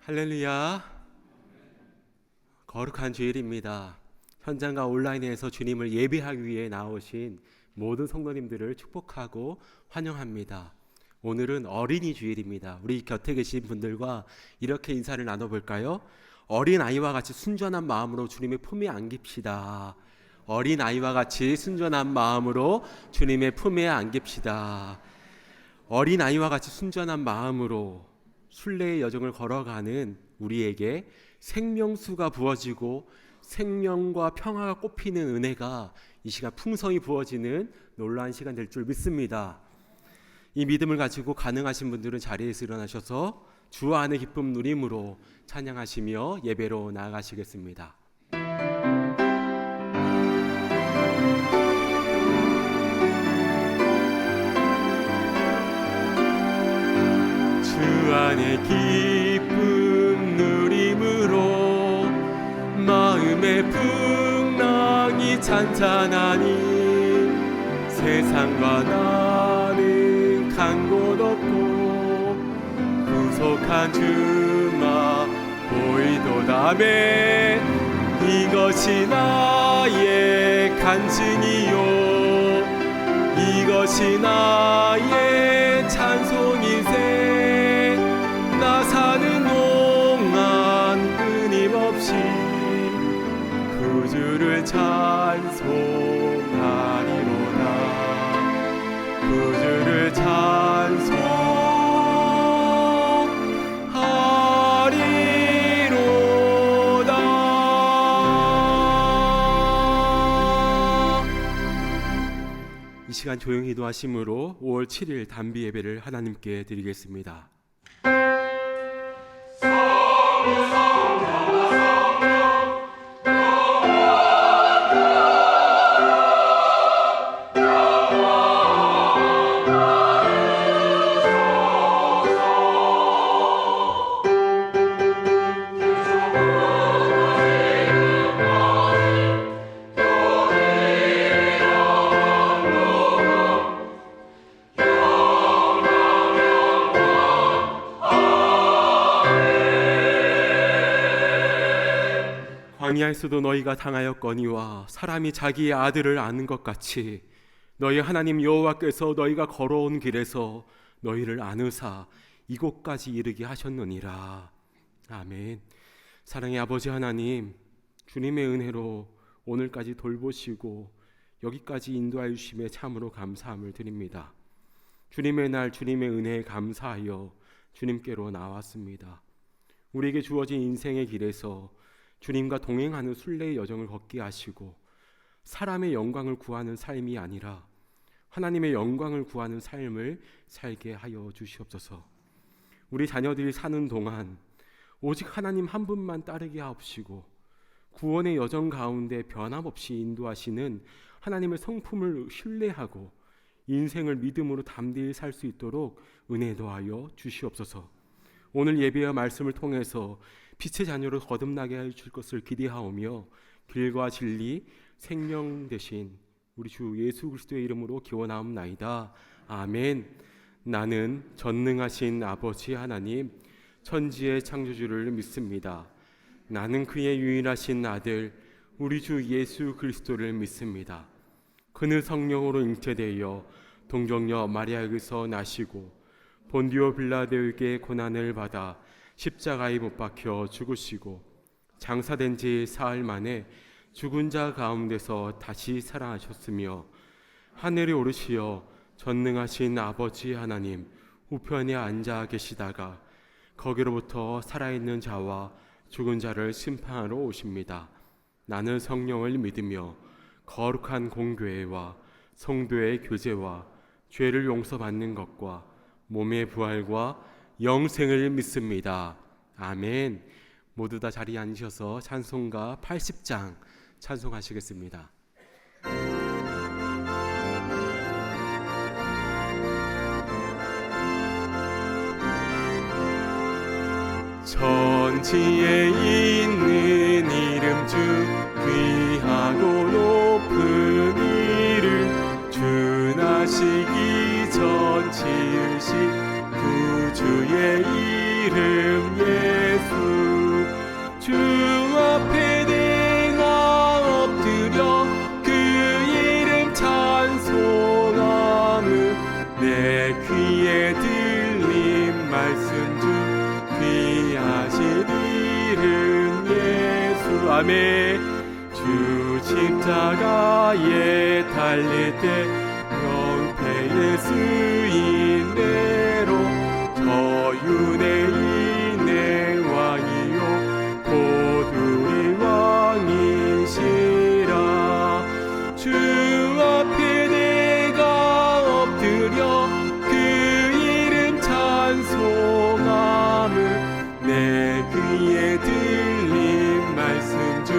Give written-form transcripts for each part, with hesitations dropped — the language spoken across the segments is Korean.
할렐루야. 거룩한 주일입니다. 현장과 온라인에서 주님을 예배하기 위해 나오신 모든 성도님들을 축복하고 환영합니다. 오늘은 어린이 주일입니다. 우리 곁에 계신 분들과 이렇게 인사를 나눠볼까요? 어린아이와 같이 순전한 마음으로 주님의 품에 안깁시다. 어린아이와 같이 순전한 마음으로 주님의 품에 안깁시다. 어린아이와 같이 순전한 마음으로 순례의 여정을 걸어가는 우리에게 생명수가 부어지고 생명과 평화가 꽃피는 은혜가 이 시간 풍성히 부어지는 놀라운 시간 될 줄 믿습니다. 이 믿음을 가지고 가능하신 분들은 자리에서 일어나셔서 주 안의 기쁨 누림으로 찬양하시며 예배로 나아가시겠습니다. 주 안의 기쁨 누림으로 마음의 풍랑이 찬찬하니 세상과 나는 간 곳 없고 구속한 주마 보이도다매 이것이 나의 간증이요 이것이 나의 찬송이세 나 사는 동안 끊임없이 구주를 찬송하리로다 구주를 찬송하리로다. 이 시간 조용히 기도하심으로 5월 7일 단비 예배를 하나님께 드리겠습니다. 광야에서도 너희가 당하였거니와 사람이 자기의 아들을 아는 것 같이 너희 하나님 여호와께서 너희가 걸어온 길에서 너희를 아느사 이곳까지 이르게 하셨느니라. 아멘. 사랑의 아버지 하나님, 주님의 은혜로 오늘까지 돌보시고 여기까지 인도하여 주심에 참으로 감사함을 드립니다. 주님의 날 주님의 은혜에 감사하여 주님께로 나왔습니다. 우리에게 주어진 인생의 길에서 주님과 동행하는 순례의 여정을 걷게 하시고 사람의 영광을 구하는 삶이 아니라 하나님의 영광을 구하는 삶을 살게 하여 주시옵소서. 우리 자녀들이 사는 동안 오직 하나님 한 분만 따르게 하옵시고 구원의 여정 가운데 변함없이 인도하시는 하나님의 성품을 신뢰하고 인생을 믿음으로 담대히 살 수 있도록 은혜 더하여 주시옵소서. 오늘 예배와 말씀을 통해서 빛의 자녀로 거듭나게 해줄 것을 기대하오며 길과 진리 생명 되신 우리 주 예수 그리스도의 이름으로 기원하옵나이다. 아멘. 나는 전능하신 아버지 하나님 천지의 창조주를 믿습니다. 나는 그의 유일하신 아들 우리 주 예수 그리스도를 믿습니다. 그는 성령으로 잉태되어 동정녀 마리아에게서 나시고 본디오 빌라도에게 고난을 받아 십자가에 못 박혀 죽으시고 장사된 지 사흘 만에 죽은 자 가운데서 다시 살아나셨으며 하늘에 오르시어 전능하신 아버지 하나님 우편에 앉아 계시다가 거기로부터 살아있는 자와 죽은 자를 심판하러 오십니다. 나는 성령을 믿으며 거룩한 공교회와 성도의 교제와 죄를 용서받는 것과 몸의 부활과 영생을 믿습니다. 아멘. 모두 다 자리에 앉으셔서 찬송가 80장 찬송하시겠습니다. 천지에 있는 이름 주 귀하고 높은 이름 주 나시기 전 지으신 구주의 이름 예수 내 귀에 들린 말씀 중 귀하신 이름 예수. 아멘. 주 십자가에 달릴 때 명패에 쓰인 대로 저 유대인의 왕이요 곧 우리 왕이시라. 주 앞에 내가 엎드려 그 이름 찬송함을 내 귀에 들린 말씀 중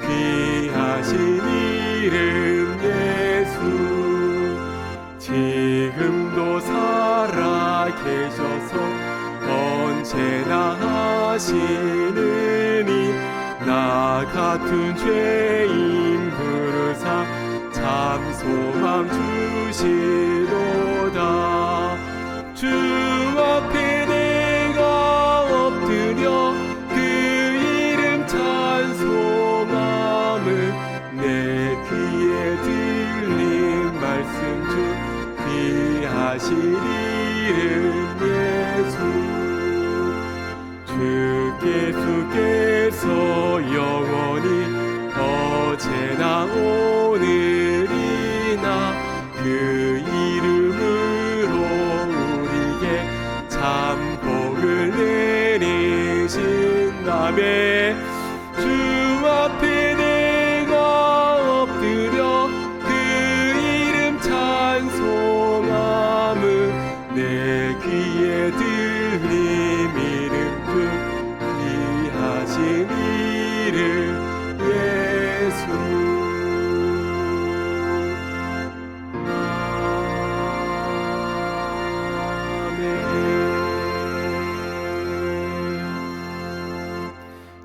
귀하신 이름 예수. 지금도 살아 계셔서 언제나 하시느니 나 같은 죄인 부르사 참 소망 주시도다. 주 앞에 내가 엎드려 그 이름 찬송함을 내 귀에 들린 말씀 중 귀하신 이름 예수. 주께서 영원히 어제나 오늘이나 그 이름으로 우리에게 참 복을 내리신다며. 주 앞에 내가 엎드려 그 이름 찬송함을 내 귀에 들림 이름 중 귀하신 이름 예수.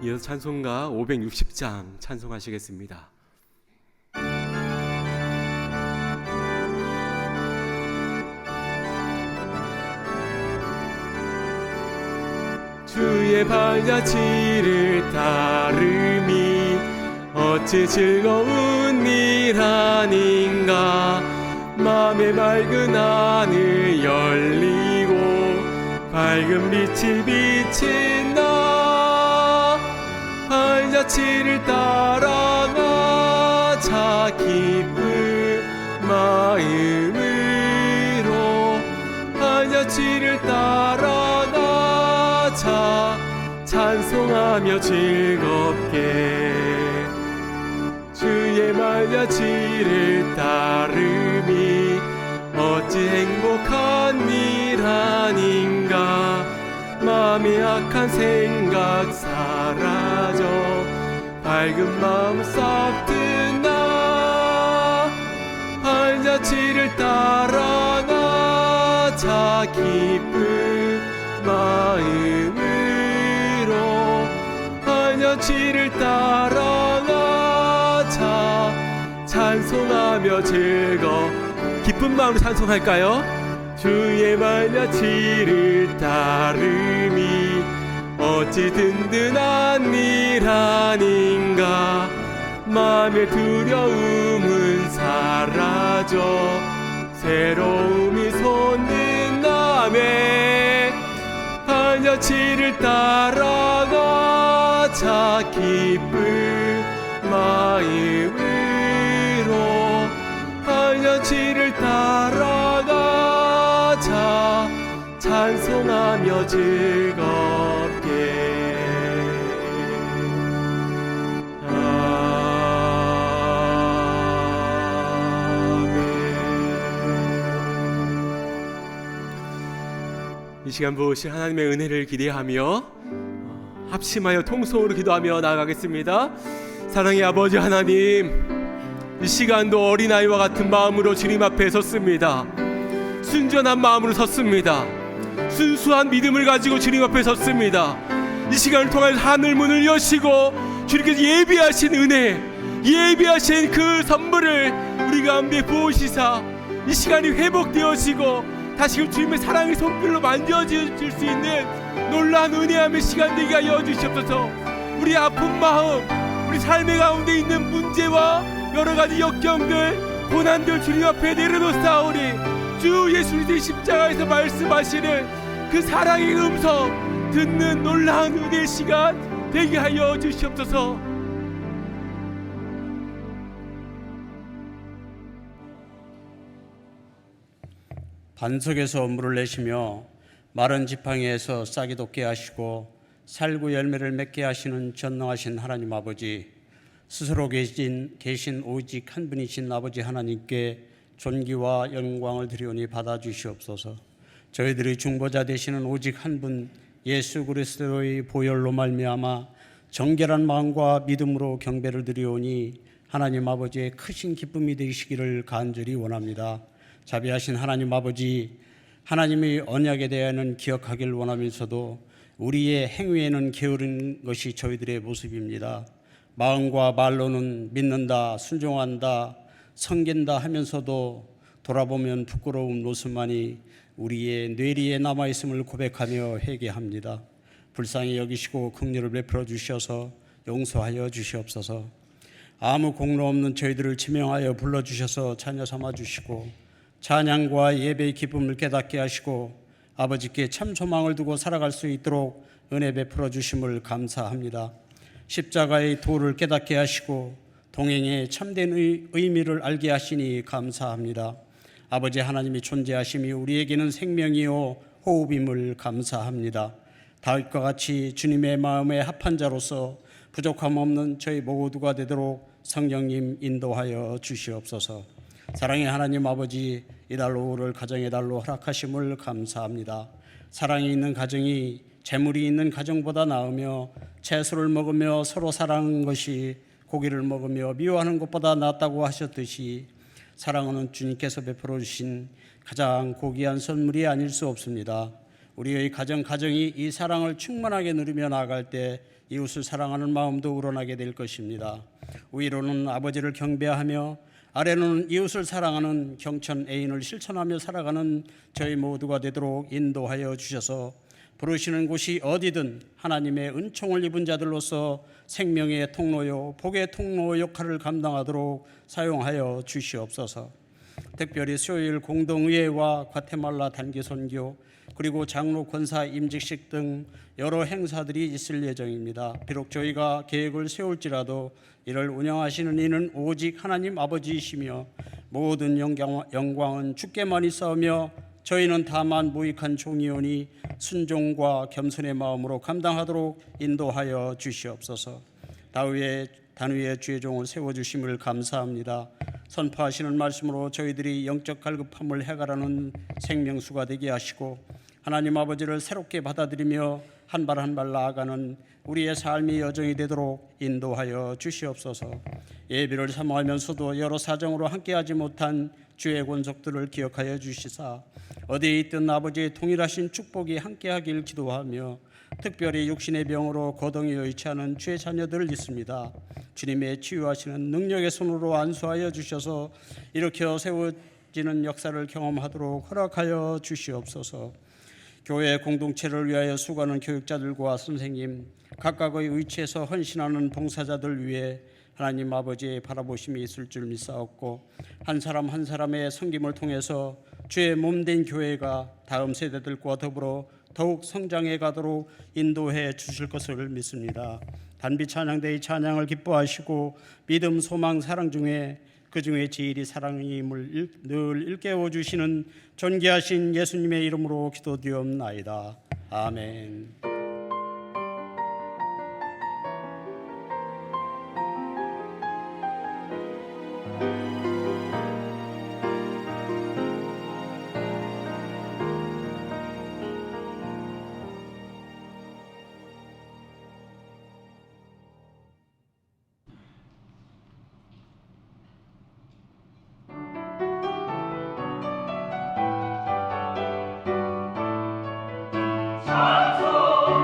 이어서 찬송가 560장 찬송하시겠습니다. 주의 발자취를 따름이 어찌 즐거운 일 아닌가. 맘의 맑은 하늘 열리고 밝은 빛이 비친다. 발자취를 따라가자 기쁜 마음으로. 발자취를 따라가자 찬송하며 즐겁게. 주의 발자취를 따름이 어찌 행복한 일 아닌가. 마음의 악한 생각 사라져 밝은 마음 싹 든다. 발자취를 따라가자 기쁜 마음으로. 발자취를 따라가자 찬송하며 기쁜 마음으로 찬송할까요? 주의 발자취를 따름이 어찌 든든한 일 아닌가. 마음의 두려움은 사라져 새로움이 솟는다네. 발자취를 따라가자 기쁜 마음으로. 발자취를 따라가자 찬송하며 즐겁게. 이 시간 부으신 하나님의 은혜를 기대하며 합심하여 통성으로 기도하며 나아가겠습니다. 사랑의 아버지 하나님, 이 시간도 어린아이와 같은 마음으로 주님 앞에 섰습니다. 순전한 마음으로 섰습니다. 순수한 믿음을 가지고 주님 앞에 섰습니다. 이 시간을 통해 하늘 문을 여시고 주님께서 예비하신 은혜, 예비하신 그 선물을 우리 가운데 부으시사 이 시간이 회복되어지고 다시금 주님의 사랑의 손길로 만져질 수 있는 놀라운 은혜함의 시간 되게 하여 주시옵소서. 우리 아픈 마음, 우리 삶의 가운데 있는 문제와 여러가지 역경들, 고난들 주님 앞에 내려놓사오니 주 예수님의 십자가에서 말씀하시는 그 사랑의 음성 듣는 놀라운 은혜의 시간 되게 하여 주시옵소서. 반석에서 물을 내시며 마른 지팡이에서 싹이 돋게 하시고 살구 열매를 맺게 하시는 전능하신 하나님 아버지, 스스로 계신 오직 한 분이신 아버지 하나님께 존귀와 영광을 드리오니 받아주시옵소서. 저희들의 중보자 되시는 오직 한 분 예수 그리스도의 보혈로 말미암아 정결한 마음과 믿음으로 경배를 드리오니 하나님 아버지의 크신 기쁨이 되시기를 간절히 원합니다. 자비하신 하나님 아버지, 하나님의 언약에 대해서는 기억하길 원하면서도 우리의 행위에는 게으른 것이 저희들의 모습입니다. 마음과 말로는 믿는다, 순종한다, 섬긴다 하면서도 돌아보면 부끄러운 모습만이 우리의 뇌리에 남아있음을 고백하며 회개합니다. 불쌍히 여기시고 긍휼을 베풀어 주셔서 용서하여 주시옵소서. 아무 공로 없는 저희들을 지명하여 불러주셔서 자녀 삼아 주시고 찬양과 예배의 기쁨을 깨닫게 하시고 아버지께 참 소망을 두고 살아갈 수 있도록 은혜 베풀어 주심을 감사합니다. 십자가의 도를 깨닫게 하시고 동행의 참된 의미를 알게 하시니 감사합니다. 아버지 하나님이 존재하심이 우리에게는 생명이요 호흡임을 감사합니다. 다윗과 같이 주님의 마음에 합한 자로서 부족함 없는 저희 모두가 되도록 성령님 인도하여 주시옵소서. 사랑의 하나님 아버지, 이달 5월을 가정의 달로 허락하심을 감사합니다. 사랑이 있는 가정이 재물이 있는 가정보다 나으며 채소를 먹으며 서로 사랑하는 것이 고기를 먹으며 미워하는 것보다 낫다고 하셨듯이 사랑하는 주님께서 베풀어 주신 가장 고귀한 선물이 아닐 수 없습니다. 우리의 가정이 이 사랑을 충만하게 누리며 나아갈 때 이웃을 사랑하는 마음도 우러나게 될 것입니다. 위로는 아버지를 경배하며 아래로는 이웃을 사랑하는 경천 애인을 실천하며 살아가는 저희 모두가 되도록 인도하여 주셔서 부르시는 곳이 어디든 하나님의 은총을 입은 자들로서 생명의 통로요 복의 통로 역할을 감당하도록 사용하여 주시옵소서. 특별히 수요일 공동의회와 과테말라 단기 선교 그리고 장로 권사 임직식 등 여러 행사들이 있을 예정입니다. 비록 저희가 계획을 세울지라도 이를 운영하시는 이는 오직 하나님 아버지이시며 모든 영광은 주께만 있사오며 저희는 다만 무익한 종이오니 순종과 겸손의 마음으로 감당하도록 인도하여 주시옵소서. 단위의 주의 종을 세워주심을 감사합니다. 선포하시는 말씀으로 저희들이 영적 갈급함을 해결하는 생명수가 되게 하시고 하나님 아버지를 새롭게 받아들이며 한 발 한 발 나아가는 우리의 삶의 여정이 되도록 인도하여 주시옵소서. 예비를 사모하면서도 여러 사정으로 함께하지 못한 주의 권속들을 기억하여 주시사 어디에 있든 아버지의 동일하신 축복이 함께하길 기도하며 특별히 육신의 병으로 거동이 여의치 않은 주의 자녀들 있습니다. 주님의 치유하시는 능력의 손으로 안수하여 주셔서 일으켜 세워지는 역사를 경험하도록 허락하여 주시옵소서. 교회 공동체를 위하여 수고하는 교육자들과 선생님, 각각의 위치에서 헌신하는 봉사자들 위해 하나님 아버지의 바라보심이 있을 줄 믿사옵고 한 사람 한 사람의 섬김을 통해서 주의 몸된 교회가 다음 세대들과 더불어 더욱 성장해 가도록 인도해 주실 것을 믿습니다. 단비 찬양대의 찬양을 기뻐하시고 믿음, 소망, 사랑 중에 그 중에 제일이 사랑임을 늘 일깨워 주시는 존귀하신 예수님의 이름으로 기도드리옵나이다. 아멘. 찬송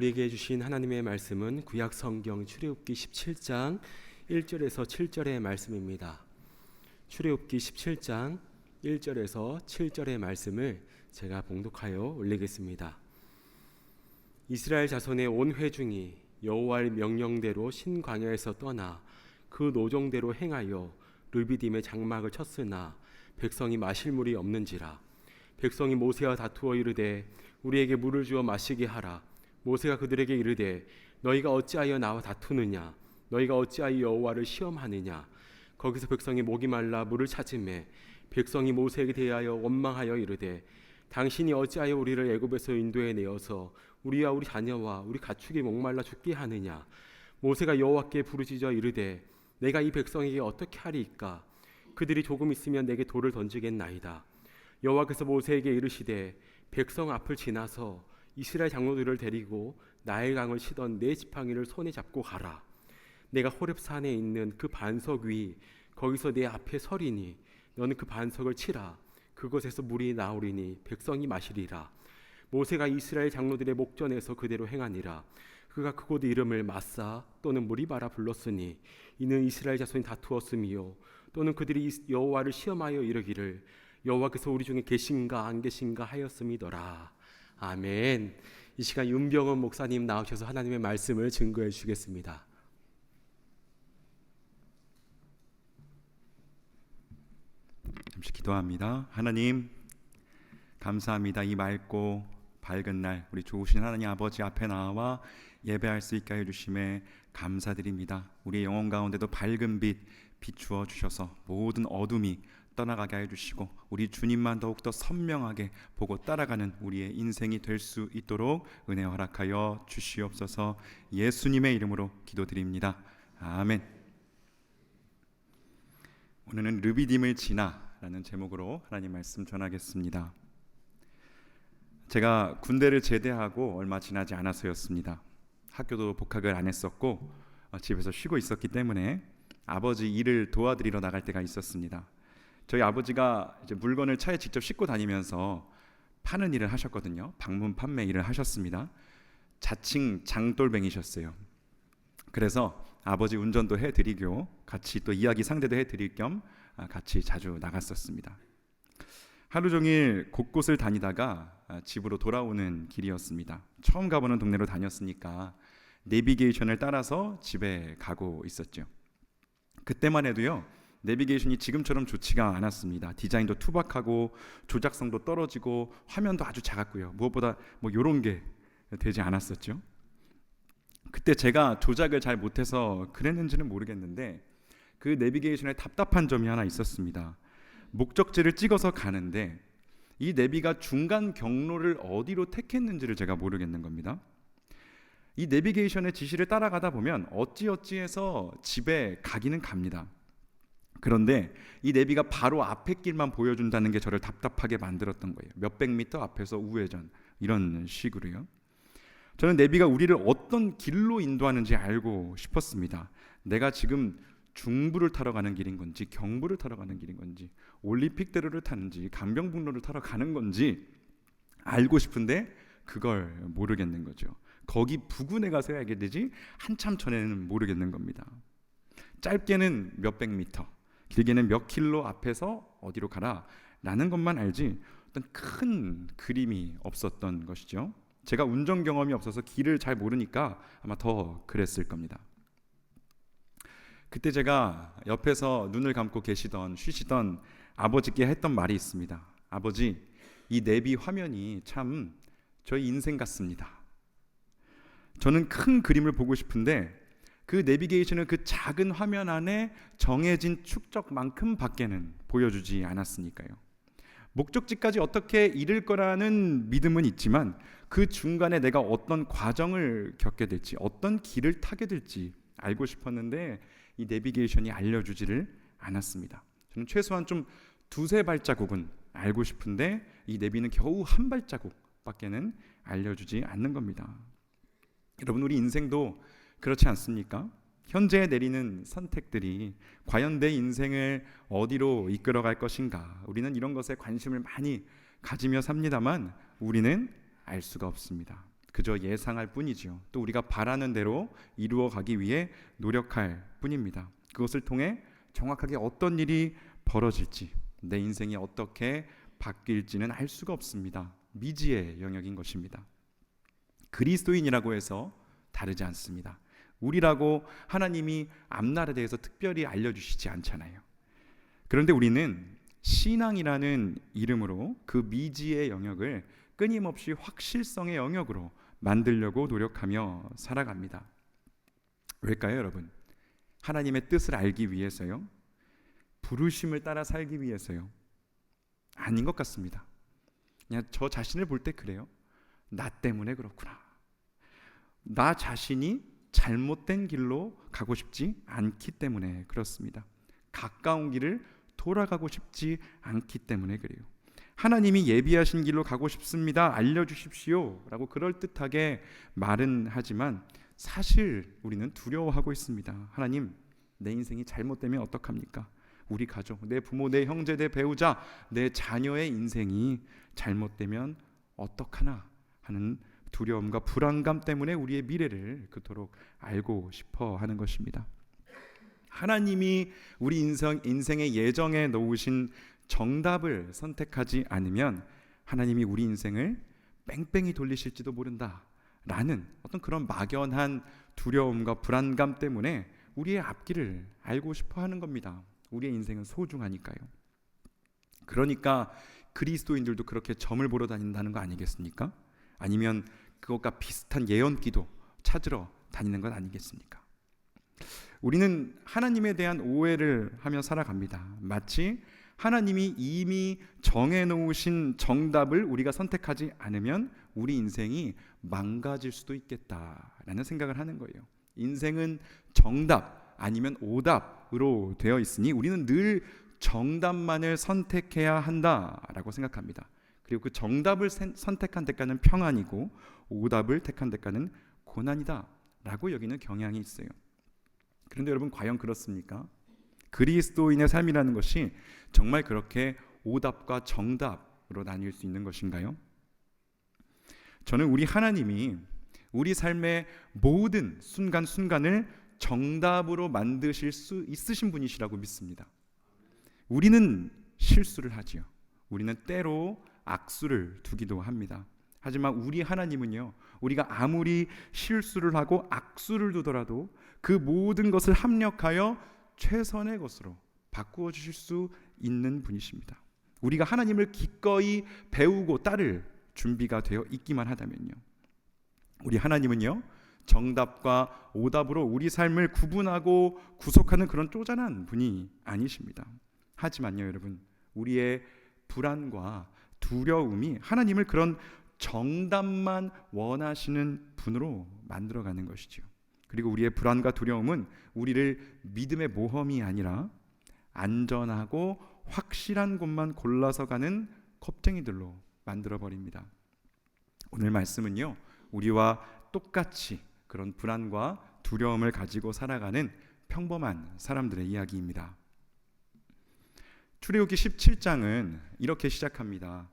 우리에게 주신 하나님의 말씀은 구약 성경 출애굽기 17장 1절에서 7절의 말씀입니다. 출애굽기 17장 1절에서 7절의 말씀을 제가 봉독하여 올리겠습니다. 이스라엘 자손의 온 회중이 여호와의 명령대로 신광야에서 떠나 그 노정대로 행하여 르비딤의 장막을 쳤으나 백성이 마실 물이 없는지라. 백성이 모세와 다투어 이르되 우리에게 물을 주어 마시게 하라. 모세가 그들에게 이르되 너희가 어찌하여 나와 다투느냐? 너희가 어찌하여 여호와를 시험하느냐? 거기서 백성이 목이 말라 물을 찾으매 백성이 모세에게 대하여 원망하여 이르되 당신이 어찌하여 우리를 애굽에서 인도해 내어서 우리와 우리 자녀와 우리 가축이 목말라 죽게 하느냐? 모세가 여호와께 부르짖어 이르되 내가 이 백성에게 어떻게 하리이까? 그들이 조금 있으면 내게 돌을 던지겠나이다. 여호와께서 모세에게 이르시되 백성 앞을 지나서 이스라엘 장로들을 데리고 나일 강을 치던 네 지팡이를 손에 잡고 가라. 내가 호렙산에 있는 그 반석 위 거기서 내 앞에 서리니 너는 그 반석을 치라. 그곳에서 물이 나오리니 백성이 마시리라. 모세가 이스라엘 장로들의 목전에서 그대로 행하니라. 그가 그곳 이름을 마사 또는 무리바라 불렀으니 이는 이스라엘 자손이 다투었음이요 또는 그들이 여호와를 시험하여 이르기를 여호와께서 우리 중에 계신가 안 계신가 하였음이더라. 아멘. 이 시간 윤병원 목사님 나오셔서 하나님의 말씀을 증거해 주시겠습니다. 잠시 기도합니다. 하나님 감사합니다. 이 맑고 밝은 날 우리 좋으신 하나님 아버지 앞에 나와 예배할 수 있게 해주심에 감사드립니다. 우리의 영혼 가운데도 밝은 빛 비추어 주셔서 모든 어둠이 떠나가게 해주시고 우리 주님만 더욱더 선명하게 보고 따라가는 우리의 인생이 될 수 있도록 은혜 허락하여 주시옵소서. 예수님의 이름으로 기도드립니다. 아멘. 오늘은 르비딤을 지나라는 제목으로 하나님 말씀 전하겠습니다. 제가 군대를 제대하고 얼마 지나지 않아서였습니다. 학교도 복학을 안 했었고 집에서 쉬고 있었기 때문에 아버지 일을 도와드리러 나갈 때가 있었습니다. 저희 아버지가 이제 물건을 차에 직접 싣고 다니면서 파는 일을 하셨거든요. 방문 판매 일을 하셨습니다. 자칭 장돌뱅이셨어요. 그래서 아버지 운전도 해드리고 같이 또 이야기 상대도 해드릴 겸 같이 자주 나갔었습니다. 하루 종일 곳곳을 다니다가 집으로 돌아오는 길이었습니다. 처음 가보는 동네로 다녔으니까 내비게이션을 따라서 집에 가고 있었죠. 그때만 해도요, 내비게이션이 지금처럼 좋지가 않았습니다. 디자인도 투박하고 조작성도 떨어지고 화면도 아주 작았고요. 무엇보다 이런 게 되지 않았었죠. 그때 제가 조작을 잘 못해서 그랬는지는 모르겠는데 그 내비게이션에 답답한 점이 하나 있었습니다. 목적지를 찍어서 가는데 이 내비가 중간 경로를 어디로 택했는지를 제가 모르겠는 겁니다. 이 내비게이션의 지시를 따라가다 보면 어찌어찌해서 집에 가기는 갑니다. 그런데 이 내비가 바로 앞에 길만 보여준다는 게 저를 답답하게 만들었던 거예요. 몇백 미터 앞에서 우회전 이런 식으로요. 저는 내비가 우리를 어떤 길로 인도하는지 알고 싶었습니다. 내가 지금 중부를 타러 가는 길인 건지 경부를 타러 가는 길인 건지 올림픽대로를 타는지 강변북로를 타러 가는 건지 알고 싶은데 그걸 모르겠는 거죠. 거기 부근에 가서 해야 되지 한참 전에는 모르겠는 겁니다. 짧게는 몇백 미터, 길게는 몇 킬로 앞에서 어디로 가라 라는 것만 알지 어떤 큰 그림이 없었던 것이죠. 제가 운전 경험이 없어서 길을 잘 모르니까 아마 더 그랬을 겁니다. 그때 제가 옆에서 눈을 감고 쉬시던 아버지께 했던 말이 있습니다. 아버지, 이 내비 화면이 참 저희 인생 같습니다. 저는 큰 그림을 보고 싶은데 그 내비게이션은 그 작은 화면 안에 정해진 축적만큼 밖에는 보여주지 않았으니까요. 목적지까지 어떻게 이를 거라는 믿음은 있지만 그 중간에 내가 어떤 과정을 겪게 될지 어떤 길을 타게 될지 알고 싶었는데 이 내비게이션이 알려주지를 않았습니다. 저는 최소한 좀 두세 발자국은 알고 싶은데 이 내비는 겨우 한 발자국밖에는 알려주지 않는 겁니다. 여러분, 우리 인생도 그렇지 않습니까? 현재 내리는 선택들이 과연 내 인생을 어디로 이끌어갈 것인가? 우리는 이런 것에 관심을 많이 가지며 삽니다만 우리는 알 수가 없습니다. 그저 예상할 뿐이지요. 또 우리가 바라는 대로 이루어가기 위해 노력할 뿐입니다. 그것을 통해 정확하게 어떤 일이 벌어질지, 내 인생이 어떻게 바뀔지는 알 수가 없습니다. 미지의 영역인 것입니다. 그리스도인이라고 해서 다르지 않습니다. 우리라고 하나님이 앞날에 대해서 특별히 알려주시지 않잖아요. 그런데 우리는 신앙이라는 이름으로 그 미지의 영역을 끊임없이 확실성의 영역으로 만들려고 노력하며 살아갑니다. 왜일까요, 여러분? 하나님의 뜻을 알기 위해서요? 부르심을 따라 살기 위해서요? 아닌 것 같습니다. 그냥 저 자신을 볼 때 그래요. 나 때문에 그렇구나. 나 자신이 잘못된 길로 가고 싶지 않기 때문에 그렇습니다. 가까운 길을 돌아가고 싶지 않기 때문에 그래요. 하나님이 예비하신 길로 가고 싶습니다. 알려주십시오 라고 그럴듯하게 말은 하지만 사실 우리는 두려워하고 있습니다. 하나님, 내 인생이 잘못되면 어떡합니까? 우리 가족, 내 부모, 내 형제, 내 배우자, 내 자녀의 인생이 잘못되면 어떡하나 하는 두려움과 불안감 때문에 우리의 미래를 그토록 알고 싶어 하는 것입니다. 하나님이 우리 인생의 예정에 놓으신 정답을 선택하지 않으면 하나님이 우리 인생을 뺑뺑이 돌리실지도 모른다 라는 어떤 그런 막연한 두려움과 불안감 때문에 우리의 앞길을 알고 싶어 하는 겁니다. 우리의 인생은 소중하니까요. 그러니까 그리스도인들도 그렇게 점을 보러 다닌다는 거 아니겠습니까? 아니면 그것과 비슷한 예언기도 찾으러 다니는 것 아니겠습니까? 우리는 하나님에 대한 오해를 하며 살아갑니다. 마치 하나님이 이미 정해놓으신 정답을 우리가 선택하지 않으면 우리 인생이 망가질 수도 있겠다라는 생각을 하는 거예요. 인생은 정답 아니면 오답으로 되어 있으니 우리는 늘 정답만을 선택해야 한다라고 생각합니다. 그리고 그 정답을 선택한 대가는 평안이고 오답을 택한 대가는 고난이다라고 여기는 경향이 있어요. 그런데 여러분, 과연 그렇습니까? 그리스도인의 삶이라는 것이 정말 그렇게 오답과 정답으로 나뉠 수 있는 것인가요? 저는 우리 하나님이 우리 삶의 모든 순간순간을 정답으로 만드실 수 있으신 분이시라고 믿습니다. 우리는 실수를 하지요. 우리는 때로 악수를 두기도 합니다. 하지만 우리 하나님은요, 우리가 아무리 실수를 하고 악수를 두더라도 그 모든 것을 합력하여 최선의 것으로 바꾸어 주실 수 있는 분이십니다. 우리가 하나님을 기꺼이 배우고 따를 준비가 되어 있기만 하다면요, 우리 하나님은요, 정답과 오답으로 우리 삶을 구분하고 구속하는 그런 쪼잔한 분이 아니십니다. 하지만요, 여러분, 우리의 불안과 두려움이 하나님을 그런 정답만 원하시는 분으로 만들어가는 것이죠. 그리고 우리의 불안과 두려움은 우리를 믿음의 모험이 아니라 안전하고 확실한 곳만 골라서 가는 겁쟁이들로 만들어버립니다. 오늘 말씀은요, 우리와 똑같이 그런 불안과 두려움을 가지고 살아가는 평범한 사람들의 이야기입니다. 출애굽기 17장은 이렇게 시작합니다.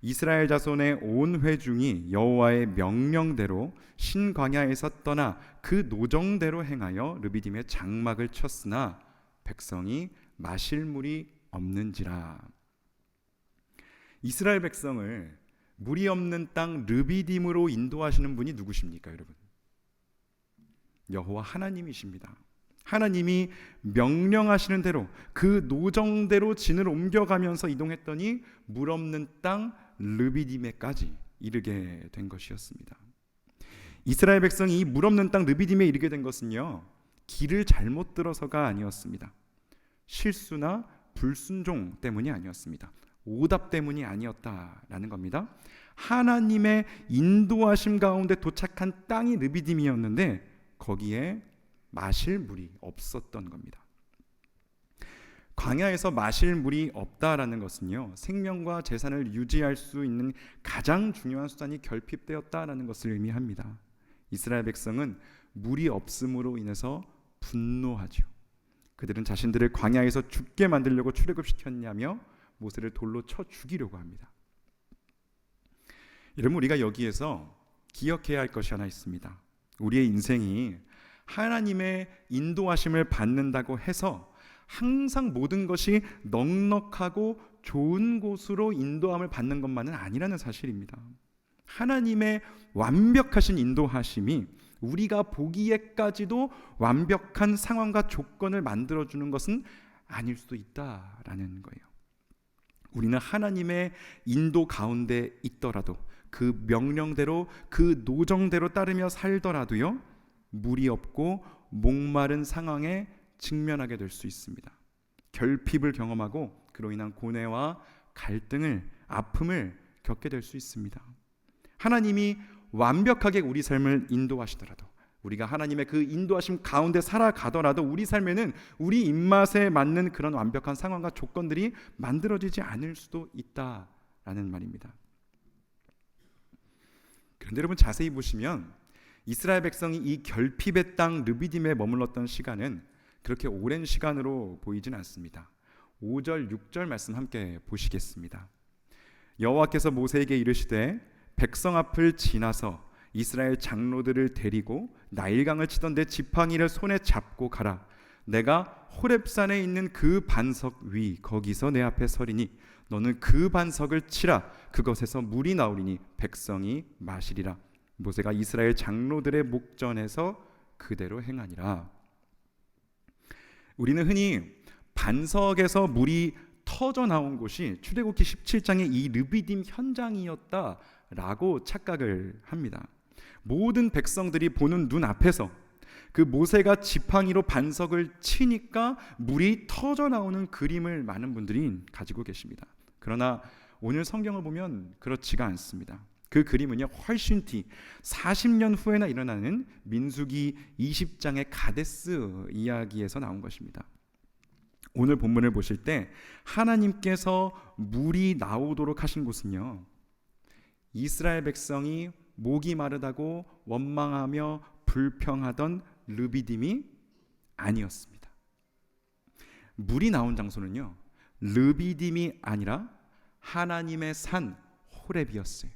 이스라엘 자손의 온 회중이 여호와의 명령대로 신광야에서 떠나 그 노정대로 행하여 르비딤의 장막을 쳤으나 백성이 마실 물이 없는지라. 이스라엘 백성을 물이 없는 땅 르비딤으로 인도하시는 분이 누구십니까, 여러분? 여호와 하나님이십니다. 하나님이 명령하시는 대로 그 노정대로 진을 옮겨가면서 이동했더니 물 없는 땅 르비딤에까지 이르게 된 것이었습니다. 이스라엘 백성이 이 물 없는 땅 르비딤에 이르게 된 것은요, 길을 잘못 들어서가 아니었습니다. 실수나 불순종 때문이 아니었습니다. 오답 때문이 아니었다라는 겁니다. 하나님의 인도하심 가운데 도착한 땅이 르비딤이었는데 거기에 마실 물이 없었던 겁니다. 광야에서 마실 물이 없다라는 것은요, 생명과 재산을 유지할 수 있는 가장 중요한 수단이 결핍되었다라는 것을 의미합니다. 이스라엘 백성은 물이 없음으로 인해서 분노하죠. 그들은 자신들을 광야에서 죽게 만들려고 출애굽시켰냐며 모세를 돌로 쳐 죽이려고 합니다. 여러분, 우리가 여기에서 기억해야 할 것이 하나 있습니다. 우리의 인생이 하나님의 인도하심을 받는다고 해서 항상 모든 것이 넉넉하고 좋은 곳으로 인도함을 받는 것만은 아니라는 사실입니다. 하나님의 완벽하신 인도하심이 우리가 보기에까지도 완벽한 상황과 조건을 만들어주는 것은 아닐 수도 있다라는 거예요. 우리는 하나님의 인도 가운데 있더라도 그 명령대로 그 노정대로 따르며 살더라도요, 물이 없고 목마른 상황에 직면하게 될 수 있습니다. 결핍을 경험하고 그로 인한 고뇌와 갈등을, 아픔을 겪게 될 수 있습니다. 하나님이 완벽하게 우리 삶을 인도하시더라도, 우리가 하나님의 그 인도하심 가운데 살아가더라도 우리 삶에는 우리 입맛에 맞는 그런 완벽한 상황과 조건들이 만들어지지 않을 수도 있다라는 말입니다. 그런데 여러분, 자세히 보시면 이스라엘 백성이 이 결핍의 땅 르비딤에 머물렀던 시간은 그렇게 오랜 시간으로 보이진 않습니다. 5절, 6절 말씀 함께 보시겠습니다. 여호와께서 모세에게 이르시되 백성 앞을 지나서 이스라엘 장로들을 데리고 나일강을 치던 내 지팡이를 손에 잡고 가라. 내가 호렙산에 있는 그 반석 위 거기서 내 앞에 서리니 너는 그 반석을 치라. 그것에서 물이 나오리니 백성이 마시리라. 모세가 이스라엘 장로들의 목전에서 그대로 행하니라. 우리는 흔히 반석에서 물이 터져 나온 곳이 출애굽기 17장의 이 르비딤 현장이었다라고 착각을 합니다. 모든 백성들이 보는 눈 앞에서 그 모세가 지팡이로 반석을 치니까 물이 터져 나오는 그림을 많은 분들이 가지고 계십니다. 그러나 오늘 성경을 보면 그렇지가 않습니다. 그 그림은요, 훨씬 뒤 40년 후에나 일어나는 민수기 20장의 가데스 이야기에서 나온 것입니다. 오늘 본문을 보실 때 하나님께서 물이 나오도록 하신 곳은요, 이스라엘 백성이 목이 마르다고 원망하며 불평하던 르비딤이 아니었습니다. 물이 나온 장소는요, 르비딤이 아니라 하나님의 산 호렙이었어요.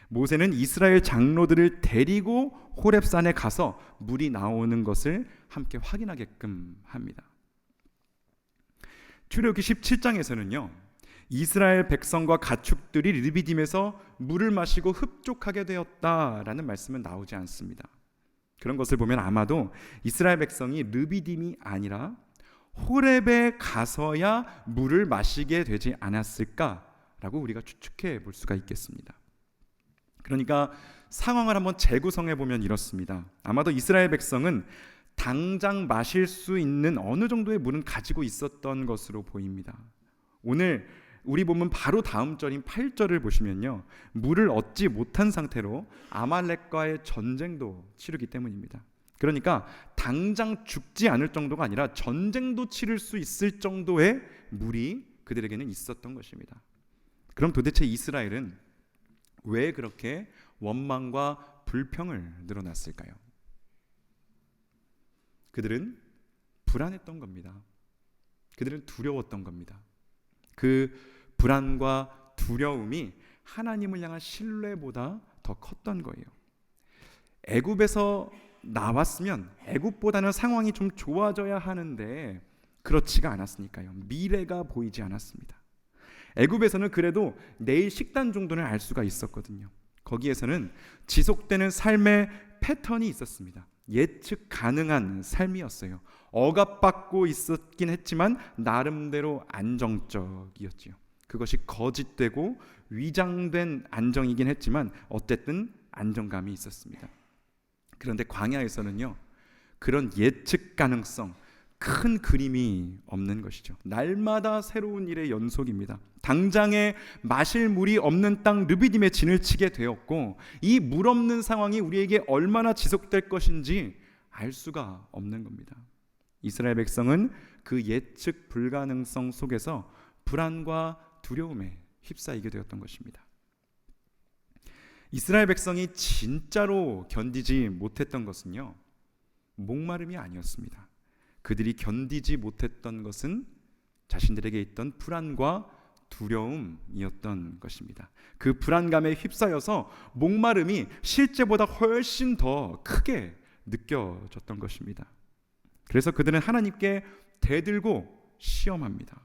모세는 이스라엘 장로들을 데리고 호렙산에 가서 물이 나오는 것을 함께 확인하게끔 합니다. 출애굽기 17장에서는요, 이스라엘 백성과 가축들이 르비딤에서 물을 마시고 흡족하게 되었다라는 말씀은 나오지 않습니다. 그런 것을 보면 아마도 이스라엘 백성이 르비딤이 아니라 호렙에 가서야 물을 마시게 되지 않았을까라고 우리가 추측해 볼 수가 있겠습니다. 그러니까 상황을 한번 재구성해 보면 이렇습니다. 아마도 이스라엘 백성은 당장 마실 수 있는 어느 정도의 물은 가지고 있었던 것으로 보입니다. 오늘 우리 본문 바로 다음 절인 8절을 보시면요, 물을 얻지 못한 상태로 아말렉과의 전쟁도 치르기 때문입니다. 그러니까 당장 죽지 않을 정도가 아니라 전쟁도 치를 수 있을 정도의 물이 그들에게는 있었던 것입니다. 그럼 도대체 이스라엘은 왜 그렇게 원망과 불평을 늘어났을까요? 그들은 불안했던 겁니다. 그들은 두려웠던 겁니다. 그 불안과 두려움이 하나님을 향한 신뢰보다 더 컸던 거예요. 애굽에서 나왔으면 애굽보다는 상황이 좀 좋아져야 하는데 그렇지가 않았으니까요. 미래가 보이지 않았습니다. 애굽에서는 그래도 내일 식단 정도는 알 수가 있었거든요. 거기에서는 지속되는 삶의 패턴이 있었습니다. 예측 가능한 삶이었어요. 억압받고 있었긴 했지만 나름대로 안정적이었지요. 그것이 거짓되고 위장된 안정이긴 했지만 어쨌든 안정감이 있었습니다. 그런데 광야에서는요, 그런 예측 가능성, 큰 그림이 없는 것이죠. 날마다 새로운 일의 연속입니다. 당장에 마실 물이 없는 땅 르비딤에 진을 치게 되었고, 이 물 없는 상황이 우리에게 얼마나 지속될 것인지 알 수가 없는 겁니다. 이스라엘 백성은 그 예측 불가능성 속에서 불안과 두려움에 휩싸이게 되었던 것입니다. 이스라엘 백성이 진짜로 견디지 못했던 것은요, 목마름이 아니었습니다. 그들이 견디지 못했던 것은 자신들에게 있던 불안과 두려움이었던 것입니다. 그 불안감에 휩싸여서 목마름이 실제보다 훨씬 더 크게 느껴졌던 것입니다. 그래서 그들은 하나님께 대들고 시험합니다.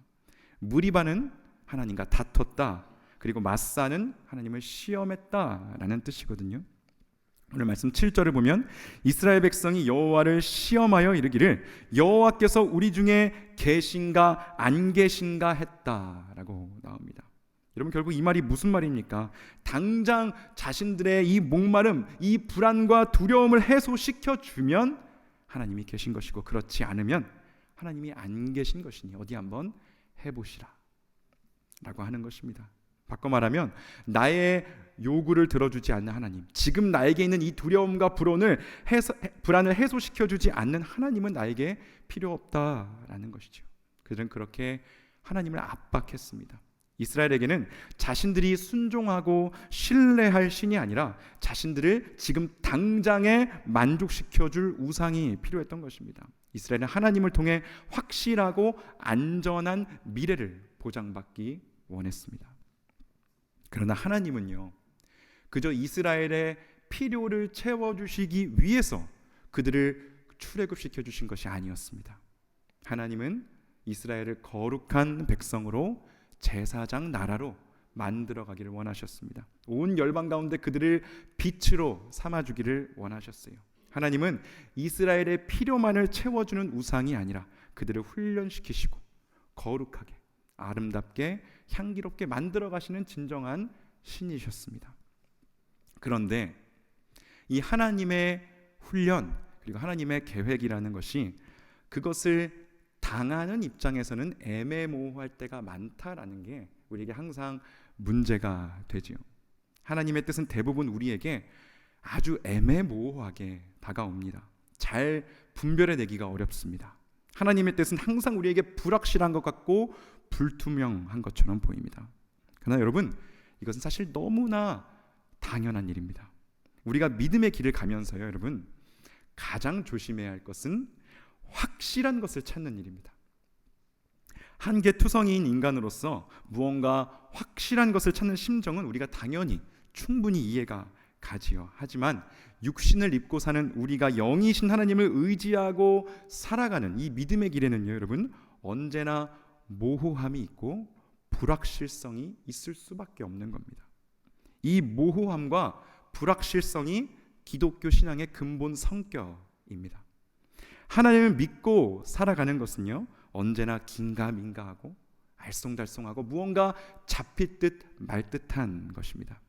무리바는 하나님과 다퉜다. 그리고 마사는 하나님을 시험했다라는 뜻이거든요. 오늘 말씀 7절을 보면 이스라엘 백성이 여호와를 시험하여 이르기를 여호와께서 우리 중에 계신가 안 계신가 했다라고 나옵니다. 여러분, 결국 이 말이 무슨 말입니까? 당장 자신들의 이 목마름, 이 불안과 두려움을 해소시켜 주면 하나님이 계신 것이고, 그렇지 않으면 하나님이 안 계신 것이니 어디 한번 해보시라 라고 하는 것입니다. 바꿔 말하면 나의 요구를 들어주지 않는 하나님, 지금 나에게 있는 이 두려움과 불안을 해소시켜주지 않는 하나님은 나에게 필요 없다라는 것이죠. 그들은 그렇게 하나님을 압박했습니다. 이스라엘에게는 자신들이 순종하고 신뢰할 신이 아니라 자신들을 지금 당장에 만족시켜줄 우상이 필요했던 것입니다. 이스라엘은 하나님을 통해 확실하고 안전한 미래를 보장받기 원했습니다. 그러나 하나님은요, 그저 이스라엘의 필요를 채워주시기 위해서 그들을 출애굽시켜 주신 것이 아니었습니다. 하나님은 이스라엘을 거룩한 백성으로 제사장 나라로 만들어가기를 원하셨습니다. 온 열방 가운데 그들을 빛으로 삼아주기를 원하셨어요. 하나님은 이스라엘의 필요만을 채워주는 우상이 아니라 그들을 훈련시키시고 거룩하게 아름답게 향기롭게 만들어가시는 진정한 신이셨습니다. 그런데 이 하나님의 훈련 그리고 하나님의 계획이라는 것이 그것을 당하는 입장에서는 애매모호할 때가 많다라는 게 우리에게 항상 문제가 되지요. 하나님의 뜻은 대부분 우리에게 아주 애매모호하게 다가옵니다. 잘 분별해내기가 어렵습니다. 하나님의 뜻은 항상 우리에게 불확실한 것 같고 불투명한 것처럼 보입니다. 그러나 여러분, 이것은 사실 너무나 당연한 일입니다. 우리가 믿음의 길을 가면서요, 여러분, 가장 조심해야 할 것은 확실한 것을 찾는 일입니다. 한계투성이인 인간으로서 무언가 확실한 것을 찾는 심정은 우리가 당연히 충분히 이해가 가지요. 하지만 육신을 입고 사는 우리가 영이신 하나님을 의지하고 살아가는 이 믿음의 길에는요, 여러분, 언제나 모호함이 있고 불확실성이 있을 수밖에 없는 겁니다. 이 모호함과 불확실성이 기독교 신앙의 근본 성격입니다. 하나님을 믿고 살아가는 것은요, 언제나 긴가민가하고 알쏭달쏭하고 무언가 잡힐 듯 말 듯한 것입니다.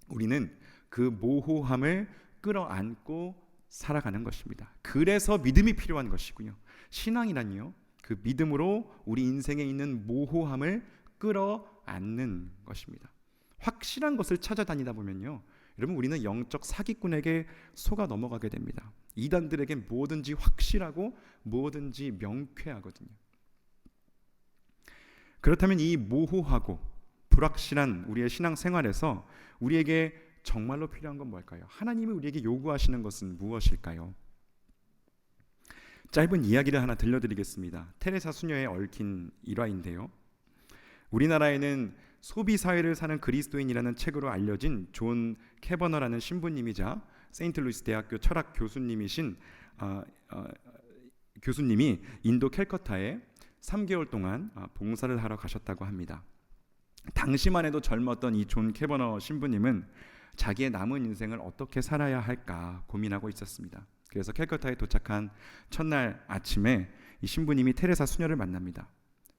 우리는 그 모호함을 끌어안고 살아가는 것입니다. 그래서 믿음이 필요한 것이고요. 신앙이란요, 그 믿음으로 우리 인생에 있는 모호함을 끌어안는 것입니다. 확실한 것을 찾아다니다 보면요, 여러분, 우리는 영적 사기꾼에게 속아 넘어가게 됩니다. 이단들에게 뭐든지 확실하고 뭐든지 명쾌하거든요. 그렇다면 이 모호하고 불확실한 우리의 신앙생활에서 우리에게 정말로 필요한 건 뭘까요? 하나님이 우리에게 요구하시는 것은 무엇일까요? 짧은 이야기를 하나 들려드리겠습니다. 테레사 수녀에 얽힌 일화인데요, 우리나라에는 소비사회를 사는 그리스도인이라는 책으로 알려진 존 캐버너라는 신부님이자 세인트루이스 대학교 철학 교수님이신 교수님이 인도 캘커타에 3개월 동안 봉사를 하러 가셨다고 합니다. 당시만 해도 젊었던 이 존 캐버너 신부님은 자기의 남은 인생을 어떻게 살아야 할까 고민하고 있었습니다. 그래서 캘커타에 도착한 첫날 아침에 이 신부님이 테레사 수녀를 만납니다.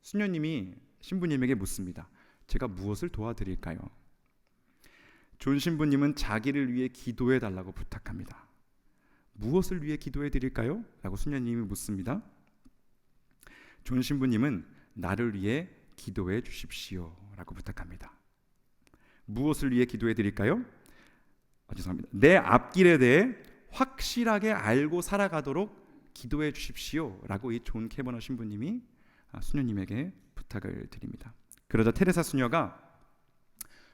수녀님이 신부님에게 묻습니다. 제가 무엇을 도와드릴까요? 존 신부님은 자기를 위해 기도해 달라고 부탁합니다. 무엇을 위해 기도해 드릴까요? 라고 수녀님이 묻습니다. 존 신부님은 나를 위해 기도해 주십시오 라고 부탁합니다. 무엇을 위해 기도해 드릴까요? 죄송합니다. 내 앞길에 대해 확실하게 알고 살아가도록 기도해 주십시오 라고 이 존 캐버너 신부님이 수녀님에게 부탁을 드립니다. 그러자 테레사 수녀가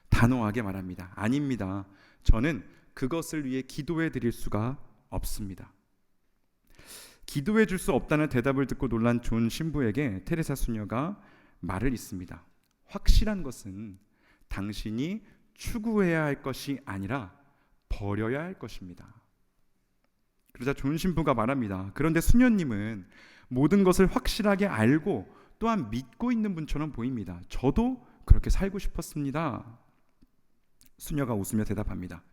단호하게 말합니다. 아닙니다. 저는 그것을 위해 기도해 드릴 수가 없습니다. 기도해 줄 수 없다는 대답을 듣고 놀란 존 신부에게 테레사 수녀가 말을 잇습니다. 확실한 것은 당신이 추구해야 할 것이 아니라 버려야 할 것입니다. 그러자 존 신부가 말합니다. 그런데 수녀님은 모든 것을 확실하게 알고 또한 믿고 있는 분처럼 보입니다. 저도 그렇게 살고 싶었습니다. 수녀가 웃으며 대답합니다.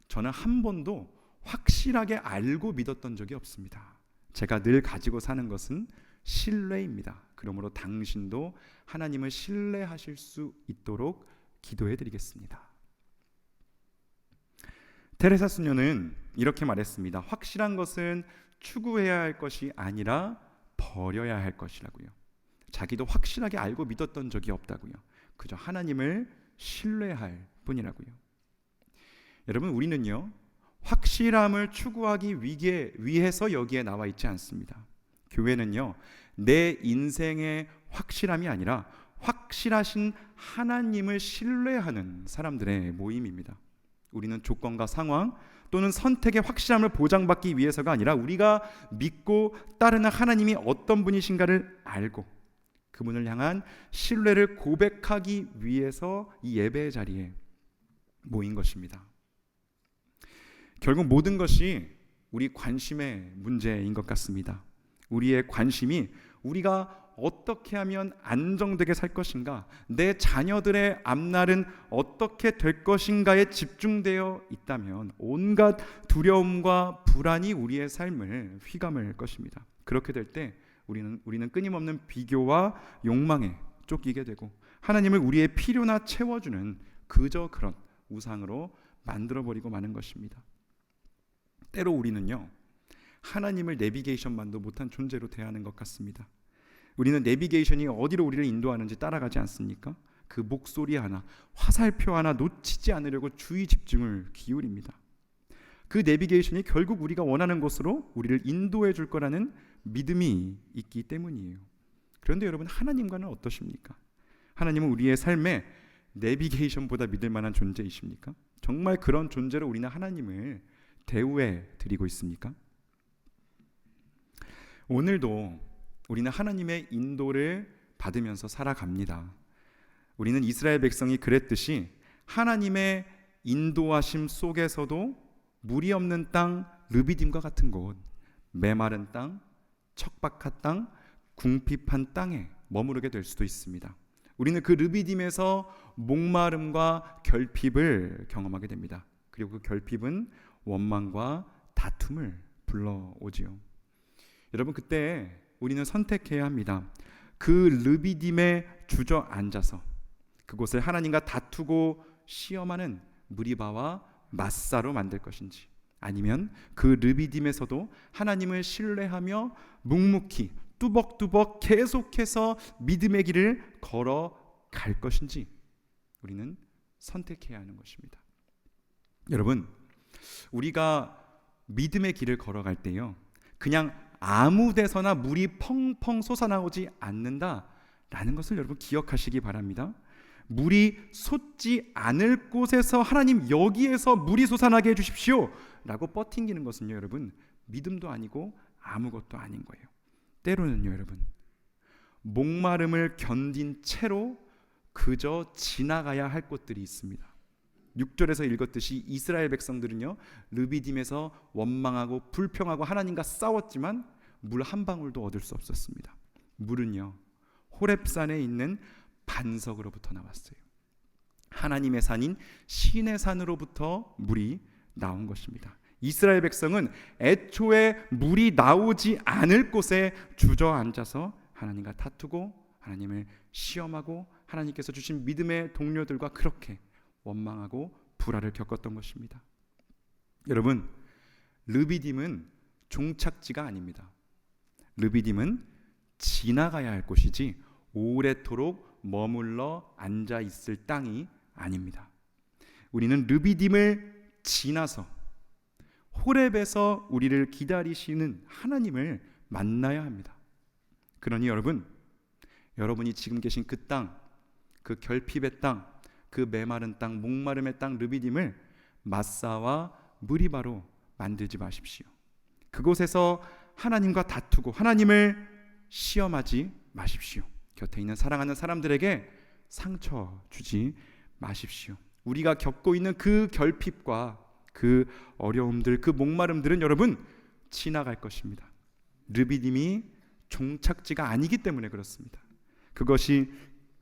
저는 한 번도 확실하게 알고 믿었던 적이 없습니다. 제가 늘 가지고 사는 것은 신뢰입니다. 그러므로 당신도 하나님을 신뢰하실 수 있도록 기도해 드리겠습니다. 테레사 수녀는 이렇게 말했습니다. 확실한 것은 추구해야 할 것이 아니라 버려야 할 것이라고요. 자기도 확실하게 알고 믿었던 적이 없다고요. 그저 하나님을 신뢰할 뿐이라고요. 여러분, 우리는요, 확실함을 추구하기 위해서 여기에 나와 있지 않습니다. 교회는요, 내 인생의 확실함이 아니라 확실하신 하나님을 신뢰하는 사람들의 모임입니다. 우리는 조건과 상황 또는 선택의 확실함을 보장받기 위해서가 아니라 우리가 믿고 따르는 하나님이 어떤 분이신가를 알고 그분을 향한 신뢰를 고백하기 위해서 이 예배의 자리에 모인 것입니다. 결국 모든 것이 우리 관심의 문제인 것 같습니다. 우리의 관심이 우리가 어떻게 하면 안정되게 살 것인가, 내 자녀들의 앞날은 어떻게 될 것인가에 집중되어 있다면 온갖 두려움과 불안이 우리의 삶을 휘감을 것입니다. 그렇게 될 때 우리는 끊임없는 비교와 욕망에 쫓기게 되고 하나님을 우리의 필요나 채워주는 그저 그런 우상으로 만들어버리고 마는 것입니다. 때로 우리는요, 하나님을 내비게이션만도 못한 존재로 대하는 것 같습니다. 우리는 내비게이션이 어디로 우리를 인도하는지 따라가지 않습니까? 그 목소리 하나, 화살표 하나 놓치지 않으려고 주의 집중을 기울입니다. 그 내비게이션이 결국 우리가 원하는 곳으로 우리를 인도해 줄 거라는 믿음이 있기 때문이에요. 그런데 여러분, 하나님과는 어떠십니까? 하나님은 우리의 삶에 내비게이션보다 믿을 만한 존재이십니까? 정말 그런 존재로 우리는 하나님을 대우해 드리고 있습니까? 오늘도 우리는 하나님의 인도를 받으면서 살아갑니다. 우리는 이스라엘 백성이 그랬듯이 하나님의 인도하심 속에서도 물이 없는 땅 르비딤과 같은 곳, 메마른 땅, 척박한 땅, 궁핍한 땅에 머무르게 될 수도 있습니다. 우리는 그 르비딤에서 목마름과 결핍을 경험하게 됩니다. 그리고 그 결핍은 원망과 다툼을 불러오지요. 여러분, 그때 우리는 선택해야 합니다. 그 르비딤에 주저앉아서 그곳을 하나님과 다투고 시험하는 무리바와 마사로 만들 것인지, 아니면 그 르비딤에서도 하나님을 신뢰하며 묵묵히 뚜벅뚜벅 계속해서 믿음의 길을 걸어갈 것인지 우리는 선택해야 하는 것입니다. 여러분, 우리가 믿음의 길을 걸어갈 때요, 그냥 아무 데서나 물이 펑펑 솟아나오지 않는다라는 것을 여러분 기억하시기 바랍니다. 물이 솟지 않을 곳에서 하나님 여기에서 물이 솟아나게 해주십시오 라고 뻗팅기는 것은요, 여러분 믿음도 아니고 아무것도 아닌 거예요. 때로는요, 여러분 목마름을 견딘 채로 그저 지나가야 할 곳들이 있습니다. 6절에서 읽었듯이 이스라엘 백성들은요, 르비딤에서 원망하고 불평하고 하나님과 싸웠지만 물 한 방울도 얻을 수 없었습니다. 물은요, 호렙산에 있는 반석으로부터 나왔어요. 하나님의 산인 신의 산으로부터 물이 나온 것입니다. 이스라엘 백성은 애초에 물이 나오지 않을 곳에 주저앉아서 하나님과 다투고 하나님을 시험하고 하나님께서 주신 믿음의 동료들과 그렇게 원망하고 불화를 겪었던 것입니다. 여러분, 르비딤은 종착지가 아닙니다. 르비딤은 지나가야 할 곳이지 오래도록 머물러 앉아 있을 땅이 아닙니다. 우리는 르비딤을 지나서 호렙에서 우리를 기다리시는 하나님을 만나야 합니다. 그러니 여러분이 지금 계신 그 땅, 그 결핍의 땅, 그 메마른 땅, 목마름의 땅 르비딤을 마사와 무리바로 만들지 마십시오. 그곳에서 하나님과 다투고 하나님을 시험하지 마십시오. 곁에 있는 사랑하는 사람들에게 상처 주지 마십시오. 우리가 겪고 있는 그 결핍과 그 어려움들, 그 목마름들은 여러분 지나갈 것입니다. 르비딤이 종착지가 아니기 때문에 그렇습니다. 그것이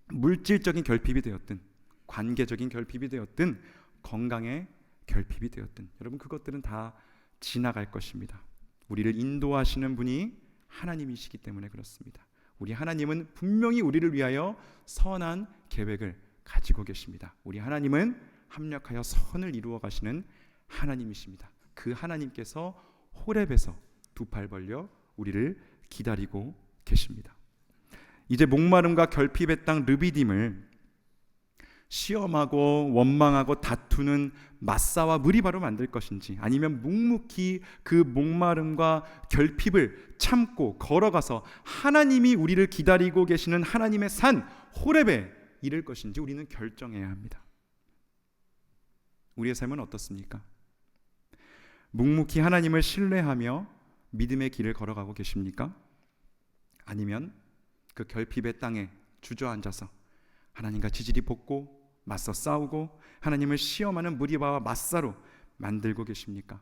물질적인 결핍이 되었든 관계적인 결핍이 되었든 건강의 결핍이 되었든 여러분 그것들은 다 지나갈 것입니다. 우리를 인도하시는 분이 하나님이시기 때문에 그렇습니다. 우리 하나님은 분명히 우리를 위하여 선한 계획을 가지고 계십니다. 우리 하나님은 합력하여 선을 이루어 가시는 하나님이십니다. 그 하나님께서 호렙에서 두 팔 벌려 우리를 기다리고 계십니다. 이제 목마름과 결핍의 땅 르비딤을 시험하고 원망하고 다투는 마사와 무리바로 만들 것인지 아니면 묵묵히 그 목마름과 결핍을 참고 걸어가서 하나님이 우리를 기다리고 계시는 하나님의 산 호렙에 이를 것인지 우리는 결정해야 합니다. 우리의 삶은 어떻습니까? 묵묵히 하나님을 신뢰하며 믿음의 길을 걸어가고 계십니까? 아니면 그 결핍의 땅에 주저앉아서 하나님과 지지리 볶고 맞서 싸우고 하나님을 시험하는 무리바와 마사로 만들고 계십니까?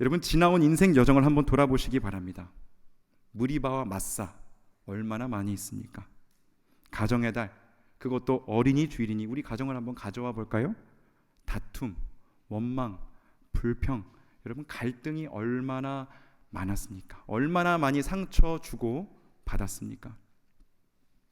여러분 지나온 인생 여정을 한번 돌아보시기 바랍니다. 무리바와 마사 얼마나 많이 있습니까? 가정의 달, 그것도 어린이 주일이니 우리 가정을 한번 가져와 볼까요? 다툼, 원망, 불평, 여러분 갈등이 얼마나 많았습니까? 얼마나 많이 상처 주고 받았습니까?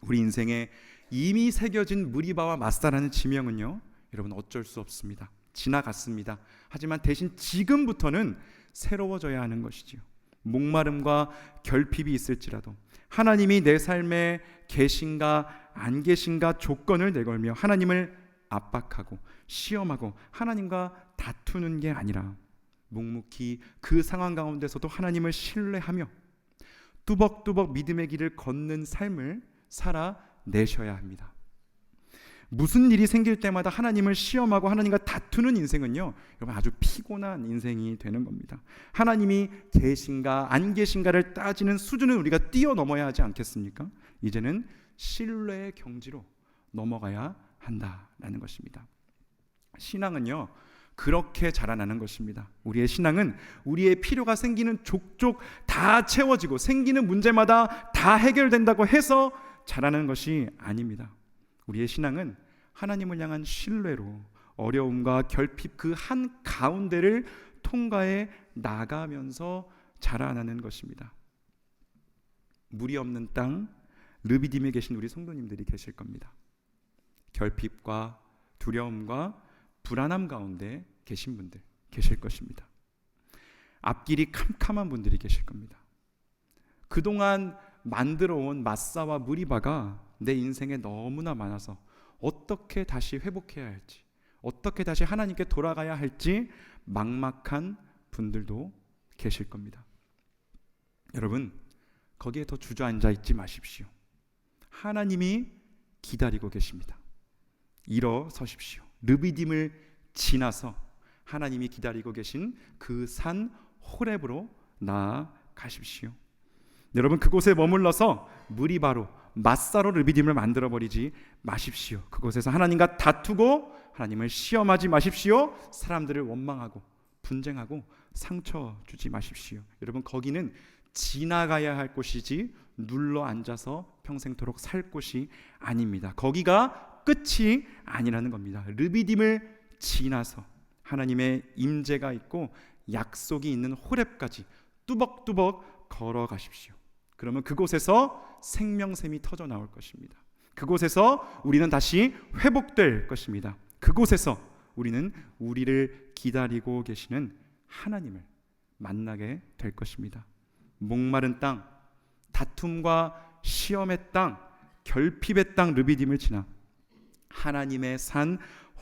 우리 인생에 이미 새겨진 무리바와 마사라는 지명은요, 여러분 어쩔 수 없습니다. 지나갔습니다. 하지만 대신 지금부터는 새로워져야 하는 것이지요. 목마름과 결핍이 있을지라도 하나님이 내 삶에 계신가 안 계신가 조건을 내걸며 하나님을 압박하고 시험하고 하나님과 다투는 게 아니라 묵묵히 그 상황 가운데서도 하나님을 신뢰하며 뚜벅뚜벅 믿음의 길을 걷는 삶을 살아내셔야 합니다. 무슨 일이 생길 때마다 하나님을 시험하고 하나님과 다투는 인생은요, 여러분 아주 피곤한 인생이 되는 겁니다. 하나님이 계신가 안 계신가를 따지는 수준을 우리가 뛰어넘어야 하지 않겠습니까? 이제는 신뢰의 경지로 넘어가야 한다라는 것입니다. 신앙은요 그렇게 자라나는 것입니다. 우리의 신앙은 우리의 필요가 생기는 족족 다 채워지고 생기는 문제마다 다 해결된다고 해서 자라는 것이 아닙니다. 우리의 신앙은 하나님을 향한 신뢰로 어려움과 결핍 그 한 가운데를 통과해 나가면서 자라나는 것입니다. 물이 없는 땅 르비딤에 계신 우리 성도님들이 계실 겁니다. 결핍과 두려움과 불안함 가운데 계신 분들 계실 것입니다. 앞길이 캄캄한 분들이 계실 겁니다. 그동안 만들어온 마사와 무리바가 내 인생에 너무나 많아서 어떻게 다시 회복해야 할지, 어떻게 다시 하나님께 돌아가야 할지 막막한 분들도 계실 겁니다. 여러분 거기에 더 주저앉아 있지 마십시오. 하나님이 기다리고 계십니다. 일어서십시오. 르비딤을 지나서 하나님이 기다리고 계신 그 산 호렙으로 나아가십시오. 여러분 그곳에 머물러서 무리바로 마사로 르비딤을 만들어버리지 마십시오. 그곳에서 하나님과 다투고 하나님을 시험하지 마십시오. 사람들을 원망하고 분쟁하고 상처 주지 마십시오. 여러분 거기는 지나가야 할 곳이지 눌러 앉아서 평생토록 살 곳이 아닙니다. 거기가 끝이 아니라는 겁니다. 르비딤을 지나서 하나님의 임재가 있고 약속이 있는 호렙까지 뚜벅뚜벅 걸어가십시오. 그러면 그곳에서 생명샘이 터져 나올 것입니다. 그곳에서 우리는 다시 회복될 것입니다. 그곳에서 우리는 우리를 기다리고 계시는 하나님을 만나게 될 것입니다. 목마른 땅, 다툼과 시험의 땅, 결핍의 땅 르비딤을 지나 하나님의 산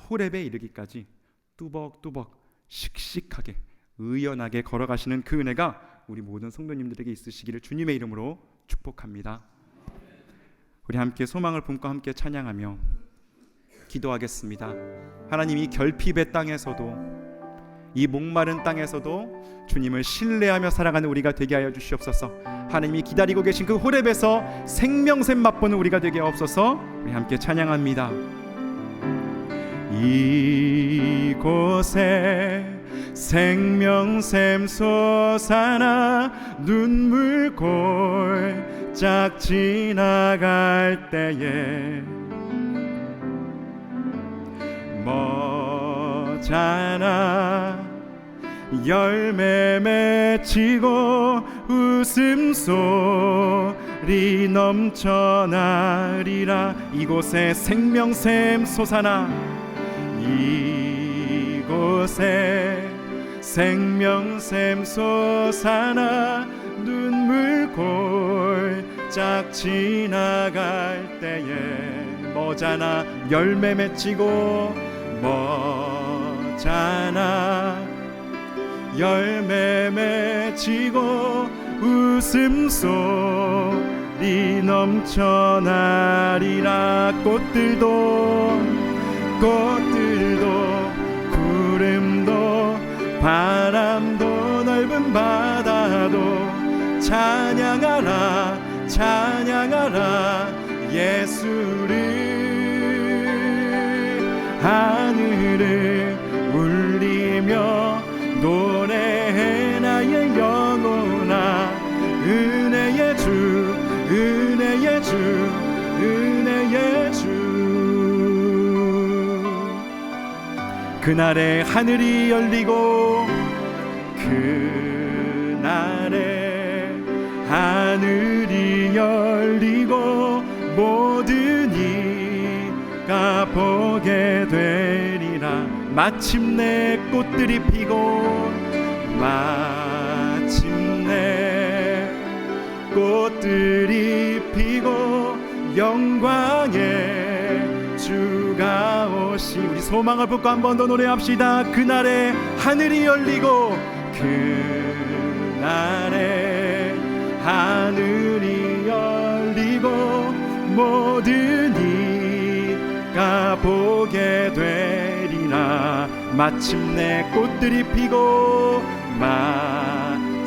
호렙에 이르기까지 뚜벅뚜벅 씩씩하게 의연하게 걸어가시는 그 은혜가 우리 모든 성도님들에게 있으시기를 주님의 이름으로 축복합니다. 우리 함께 소망을 품고 함께 찬양하며 기도하겠습니다. 하나님이 결핍의 땅에서도 이 목마른 땅에서도 주님을 신뢰하며 살아가는 우리가 되게 하여 주시옵소서. 하나님이 기다리고 계신 그 호렙에서 생명샘 맛보는 우리가 되게 하옵소서. 우리 함께 찬양합니다. 이곳에 생명샘 솟아나 눈물 골짝 지나갈 때에 머잖아 열매 맺히고 웃음소리 넘쳐나리라. 이곳에 생명샘 솟아나 이곳에 생명샘 솟아나 눈물 골짝 지나갈 때에 머잖아 열매 맺히고 머잖아 열매 맺히고 웃음소리 넘쳐나리라. 꽃들도 구름도 바람도 넓은 바다도 찬양하라 찬양하라 예수를. 하늘을 울리며 노래해 나의 영혼아 은혜의 주 은혜의 주 은혜의 주. 그날에 하늘이 열리고 그날에 하늘이 열리고 모든 이가 보게 되리라. 마침내 꽃들이 피고 마침내 꽃들이 피고 영광의 주가 오시. 우리 소망을 품고 한 번 더 노래합시다. 그날에 하늘이 열리고 그날에 하늘이 열리고 모든 이가 보게 되리라. 마침내 꽃들이 피고 마침내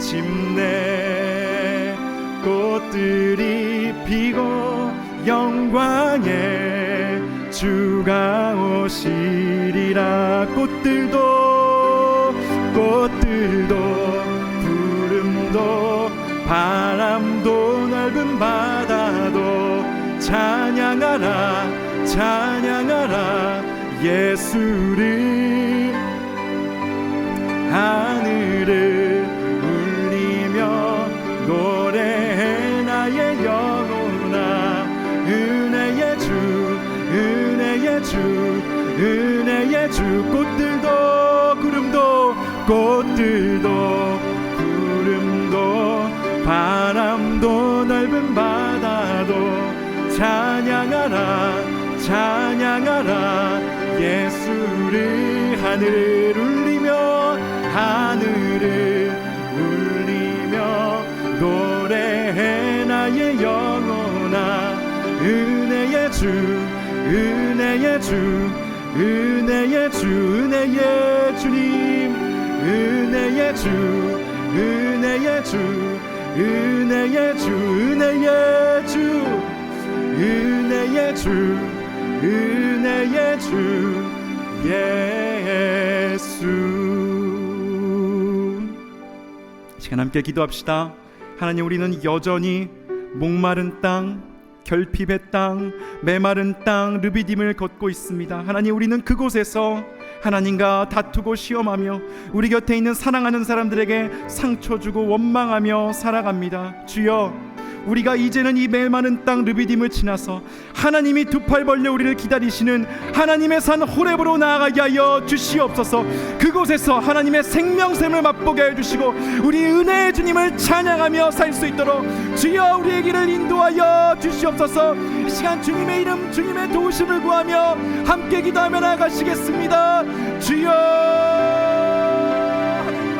꽃들이 피고 영광의 주가 오시리라. 꽃들도 구름도 바람도 넓은 바다도 찬양하라 찬양하라 예수를. 하늘을 울리며 노래해 나의 영혼아 은혜의 주 은혜의 주 은혜의 주. 꽃들도 구름도 바람도 넓은 바다도 찬양하라 찬양하라 예수를. 하늘을 울리며 노래해 나의 영혼아 은혜의 주 은혜의 주 은혜의 주 은혜의 주님 은혜의 주 은혜의 주 은혜의 주 은혜의 주 은혜의 주 은혜의 주 예수. 시간 함께 기도합시다. 하나님, 우리는 여전히 목마른 땅, 결핍의 땅, 메마른 땅 르비딤을 걷고 있습니다. 하나님, 우리는 그곳에서 하나님과 다투고 시험하며 우리 곁에 있는 사랑하는 사람들에게 상처 주고 원망하며 살아갑니다. 주여, 우리가 이제는 이 메마른 땅 르비딤을 지나서 하나님이 두 팔 벌려 우리를 기다리시는 하나님의 산 호렙으로 나아가게 하여 주시옵소서. 그곳에서 하나님의 생명샘을 맛보게 해주시고 우리 은혜의 주님을 찬양하며 살 수 있도록 주여 우리의 길을 인도하여 주시옵소서. 이 시간 주님의 이름, 주님의 도우심을 구하며 함께 기도하며 나아가시겠습니다. 주여, 하나님의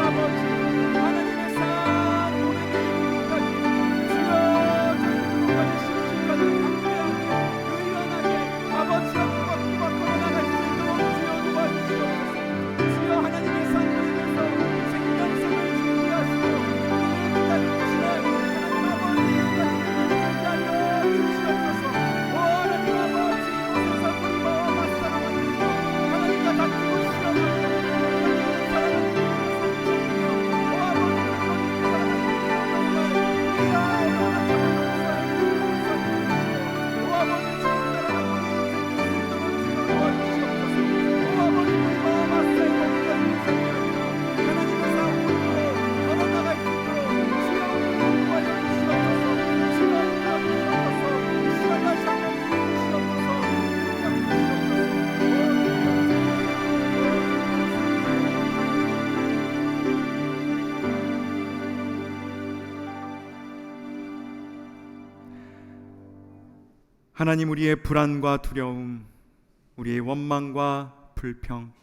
하나님, 우리의 불안과 두려움, 우리의 원망과 불평,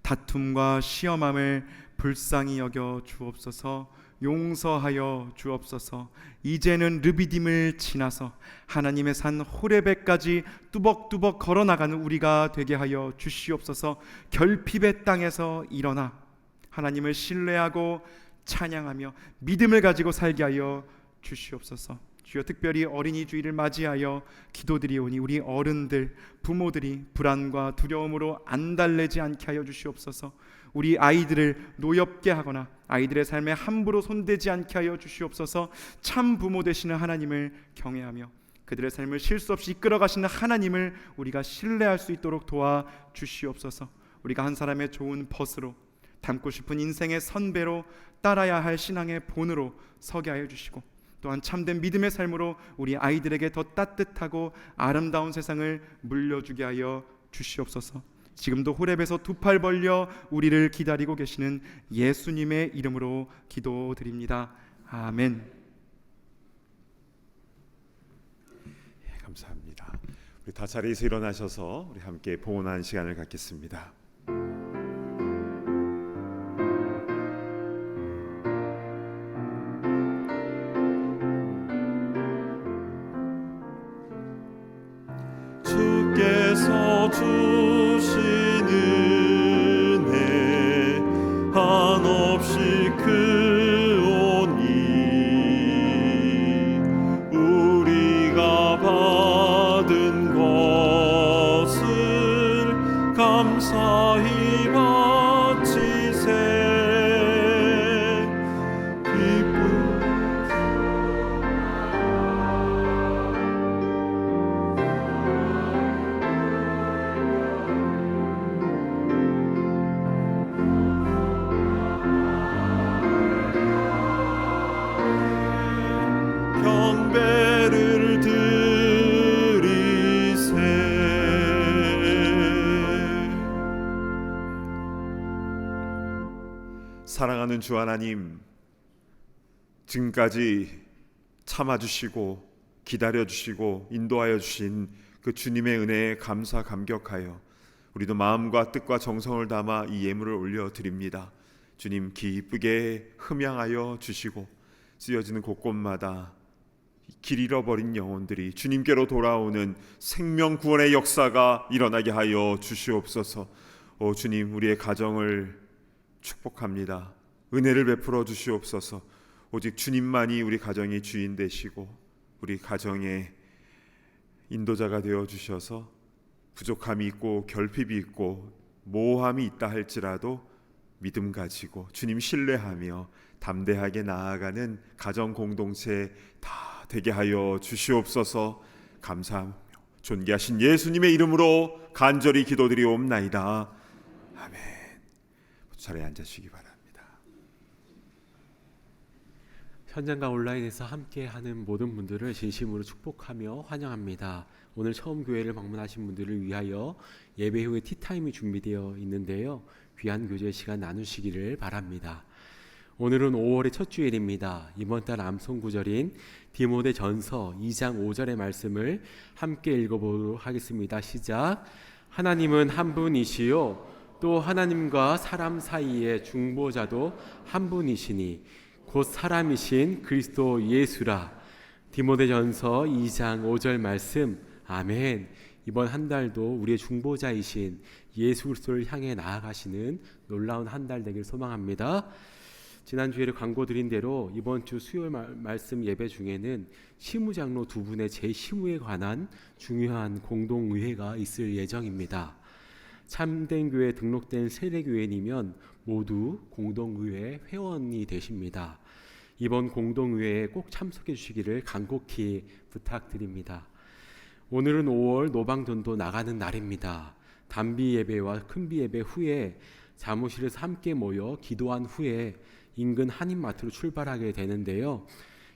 다툼과 시험함을 불쌍히 여겨 주옵소서. 용서하여 주옵소서. 이제는 르비딤을 지나서 하나님의 산 호레베까지 뚜벅뚜벅 걸어나가는 우리가 되게 하여 주시옵소서. 결핍의 땅에서 일어나 하나님을 신뢰하고 찬양하며 믿음을 가지고 살게 하여 주시옵소서. 주여, 특별히 어린이 주일을 맞이하여 기도드리오니 우리 어른들, 부모들이 불안과 두려움으로 안달내지 않게 하여 주시옵소서. 우리 아이들을 노엽게 하거나 아이들의 삶에 함부로 손대지 않게 하여 주시옵소서. 참 부모 되시는 하나님을 경외하며 그들의 삶을 실수 없이 이끌어 가시는 하나님을 우리가 신뢰할 수 있도록 도와 주시옵소서. 우리가 한 사람의 좋은 벗으로, 닮고 싶은 인생의 선배로, 따라야 할 신앙의 본으로 서게 하여 주시고, 또한 참된 믿음의 삶으로 우리 아이들에게 더 따뜻하고 아름다운 세상을 물려주게 하여 주시옵소서. 지금도 호렙에서 두 팔 벌려 우리를 기다리고 계시는 예수님의 이름으로 기도드립니다. 아멘. 감사합니다. 우리 다 자리에서 일어나셔서 우리 함께 봉헌하는 시간을 갖겠습니다. 주께서 주신 은혜 한없이 크오니 우리가 받은 것을 감사히 바치세. 기쁨 경배를 드리세. 사랑하는 주 하나님, 지금까지 참아주시고 기다려주시고 인도하여 주신 그 주님의 은혜에 감사 감격하여 우리도 마음과 뜻과 정성을 담아 이 예물을 올려드립니다. 주님, 기쁘게 흠양하여 주시고 쓰여지는 곳곳마다 길 잃어버린 영혼들이 주님께로 돌아오는 생명 구원의 역사가 일어나게 하여 주시옵소서. 오 주님, 우리의 가정을 축복합니다. 은혜를 베풀어 주시옵소서. 오직 주님만이 우리 가정의 주인 되시고 우리 가정의 인도자가 되어 주셔서 부족함이 있고 결핍이 있고 모호함이 있다 할지라도 믿음 가지고 주님 신뢰하며 담대하게 나아가는 가정 공동체 다 되게 하여 주시옵소서. 감사하며 존귀하신 예수님의 이름으로 간절히 기도드리옵나이다. 아멘. 자리에 앉으시기 바랍니다. 현장과 온라인에서 함께하는 모든 분들을 진심으로 축복하며 환영합니다. 오늘 처음 교회를 방문하신 분들을 위하여 예배 후에 티타임이 준비되어 있는데요. 귀한 교제 시간 나누시기를 바랍니다. 오늘은 5월의 첫 주일입니다. 이번 달 암송 구절인 디모데전서 2장 5절의 말씀을 함께 읽어보도록 하겠습니다. 시작. 하나님은 한 분이시요 또 하나님과 사람 사이의 중보자도 한 분이시니 곧 사람이신 그리스도 예수라. 디모데전서 2장 5절 말씀. 아멘. 이번 한 달도 우리의 중보자이신 예수 그리스도를 향해 나아가시는 놀라운 한 달 되길 소망합니다. 지난주에 광고 드린 대로 이번 주 수요일 말씀 예배 중에는 시무장로 두 분의 재시무에 관한 중요한 공동의회가 있을 예정입니다. 참된 교회에 등록된 세례교회이면 모두 공동의회 회원이 되십니다. 이번 공동의회에 꼭 참석해 주시기를 간곡히 부탁드립니다. 오늘은 5월 노방전도 나가는 날입니다. 단비 예배와 큰비 예배 후에 사무실에서 함께 모여 기도한 후에 인근 한인마트로 출발하게 되는데요.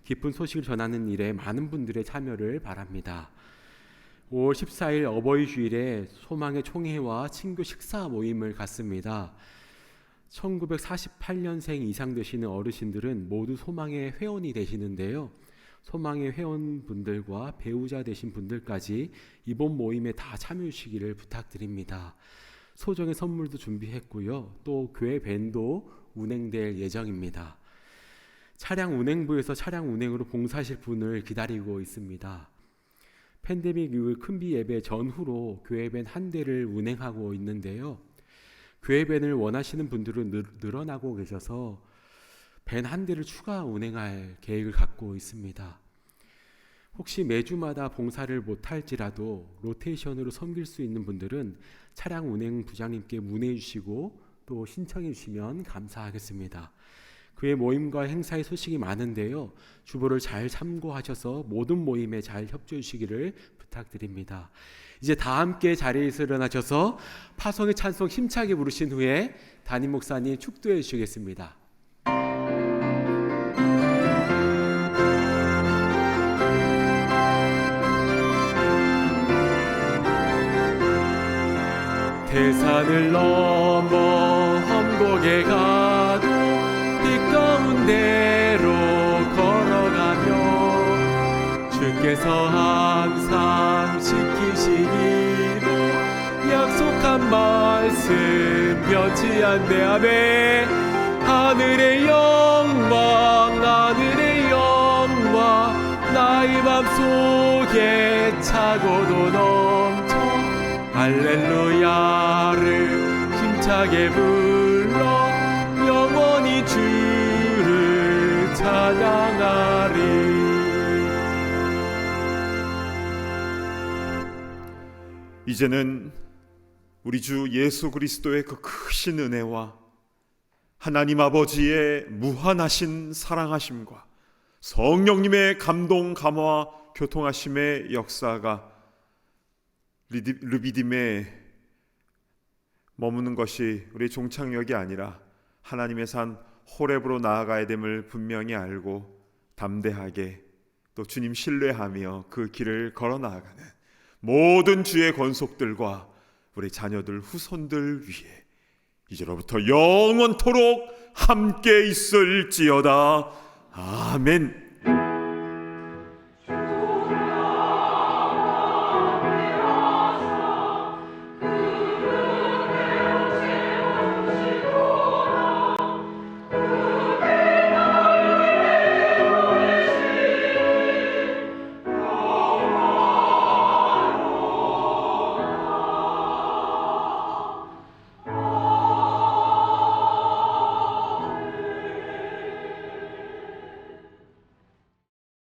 기쁜 소식을 전하는 일에 많은 분들의 참여를 바랍니다. 5월 14일 어버이 주일에 소망의 총회와 친교 식사 모임을 갖습니다. 1948년생 이상 되시는 어르신들은 모두 소망의 회원이 되시는데요. 소망의 회원분들과 배우자 되신 분들까지 이번 모임에 다 참여해 주시기를 부탁드립니다. 소정의 선물도 준비했고요. 또 교회 밴도 운행될 예정입니다. 차량 운행부에서 차량 운행으로 봉사하실 분을 기다리고 있습니다. 팬데믹 이후 큰비 예배 전후로 교회 밴 한 대를 운행하고 있는데요. 교회 밴을 원하시는 분들은 늘어나고 계셔서 밴 한 대를 추가 운행할 계획을 갖고 있습니다. 혹시 매주마다 봉사를 못할지라도 로테이션으로 섬길 수 있는 분들은 차량 운행 부장님께 문의해 주시고 또 신청해 주시면 감사하겠습니다. 그의 모임과 행사의 소식이 많은데요. 주보를 잘 참고하셔서 모든 모임에 잘 협조해 주시기를 부탁드립니다. 이제 다 함께 자리에서 일어나셔서 파송의 찬송 힘차게 부르신 후에 담임 목사님 축도해 주시겠습니다. 태산을 넘어 험곡에 가도 빛 가운데로 걸어가며 주께서 항상 지키시기로 약속한 말씀 변치 않네. 아멘. 하늘의 영광 하늘의 영광 나의 맘속에 차고도 넘쳐 할렐루야를 힘차게 불러 영원히 주를 찬양하리. 이제는 우리 주 예수 그리스도의 그 크신 은혜와 하나님 아버지의 무한하신 사랑하심과 성령님의 감동 감화 교통하심의 역사가 르비딤에 머무는 것이 우리 종착역이 아니라 하나님의 산 호렙으로 나아가야 됨을 분명히 알고 담대하게 또 주님 신뢰하며 그 길을 걸어 나아가는 모든 주의 권속들과 우리 자녀들 후손들 위해 이제로부터 영원토록 함께 있을지어다. 아멘.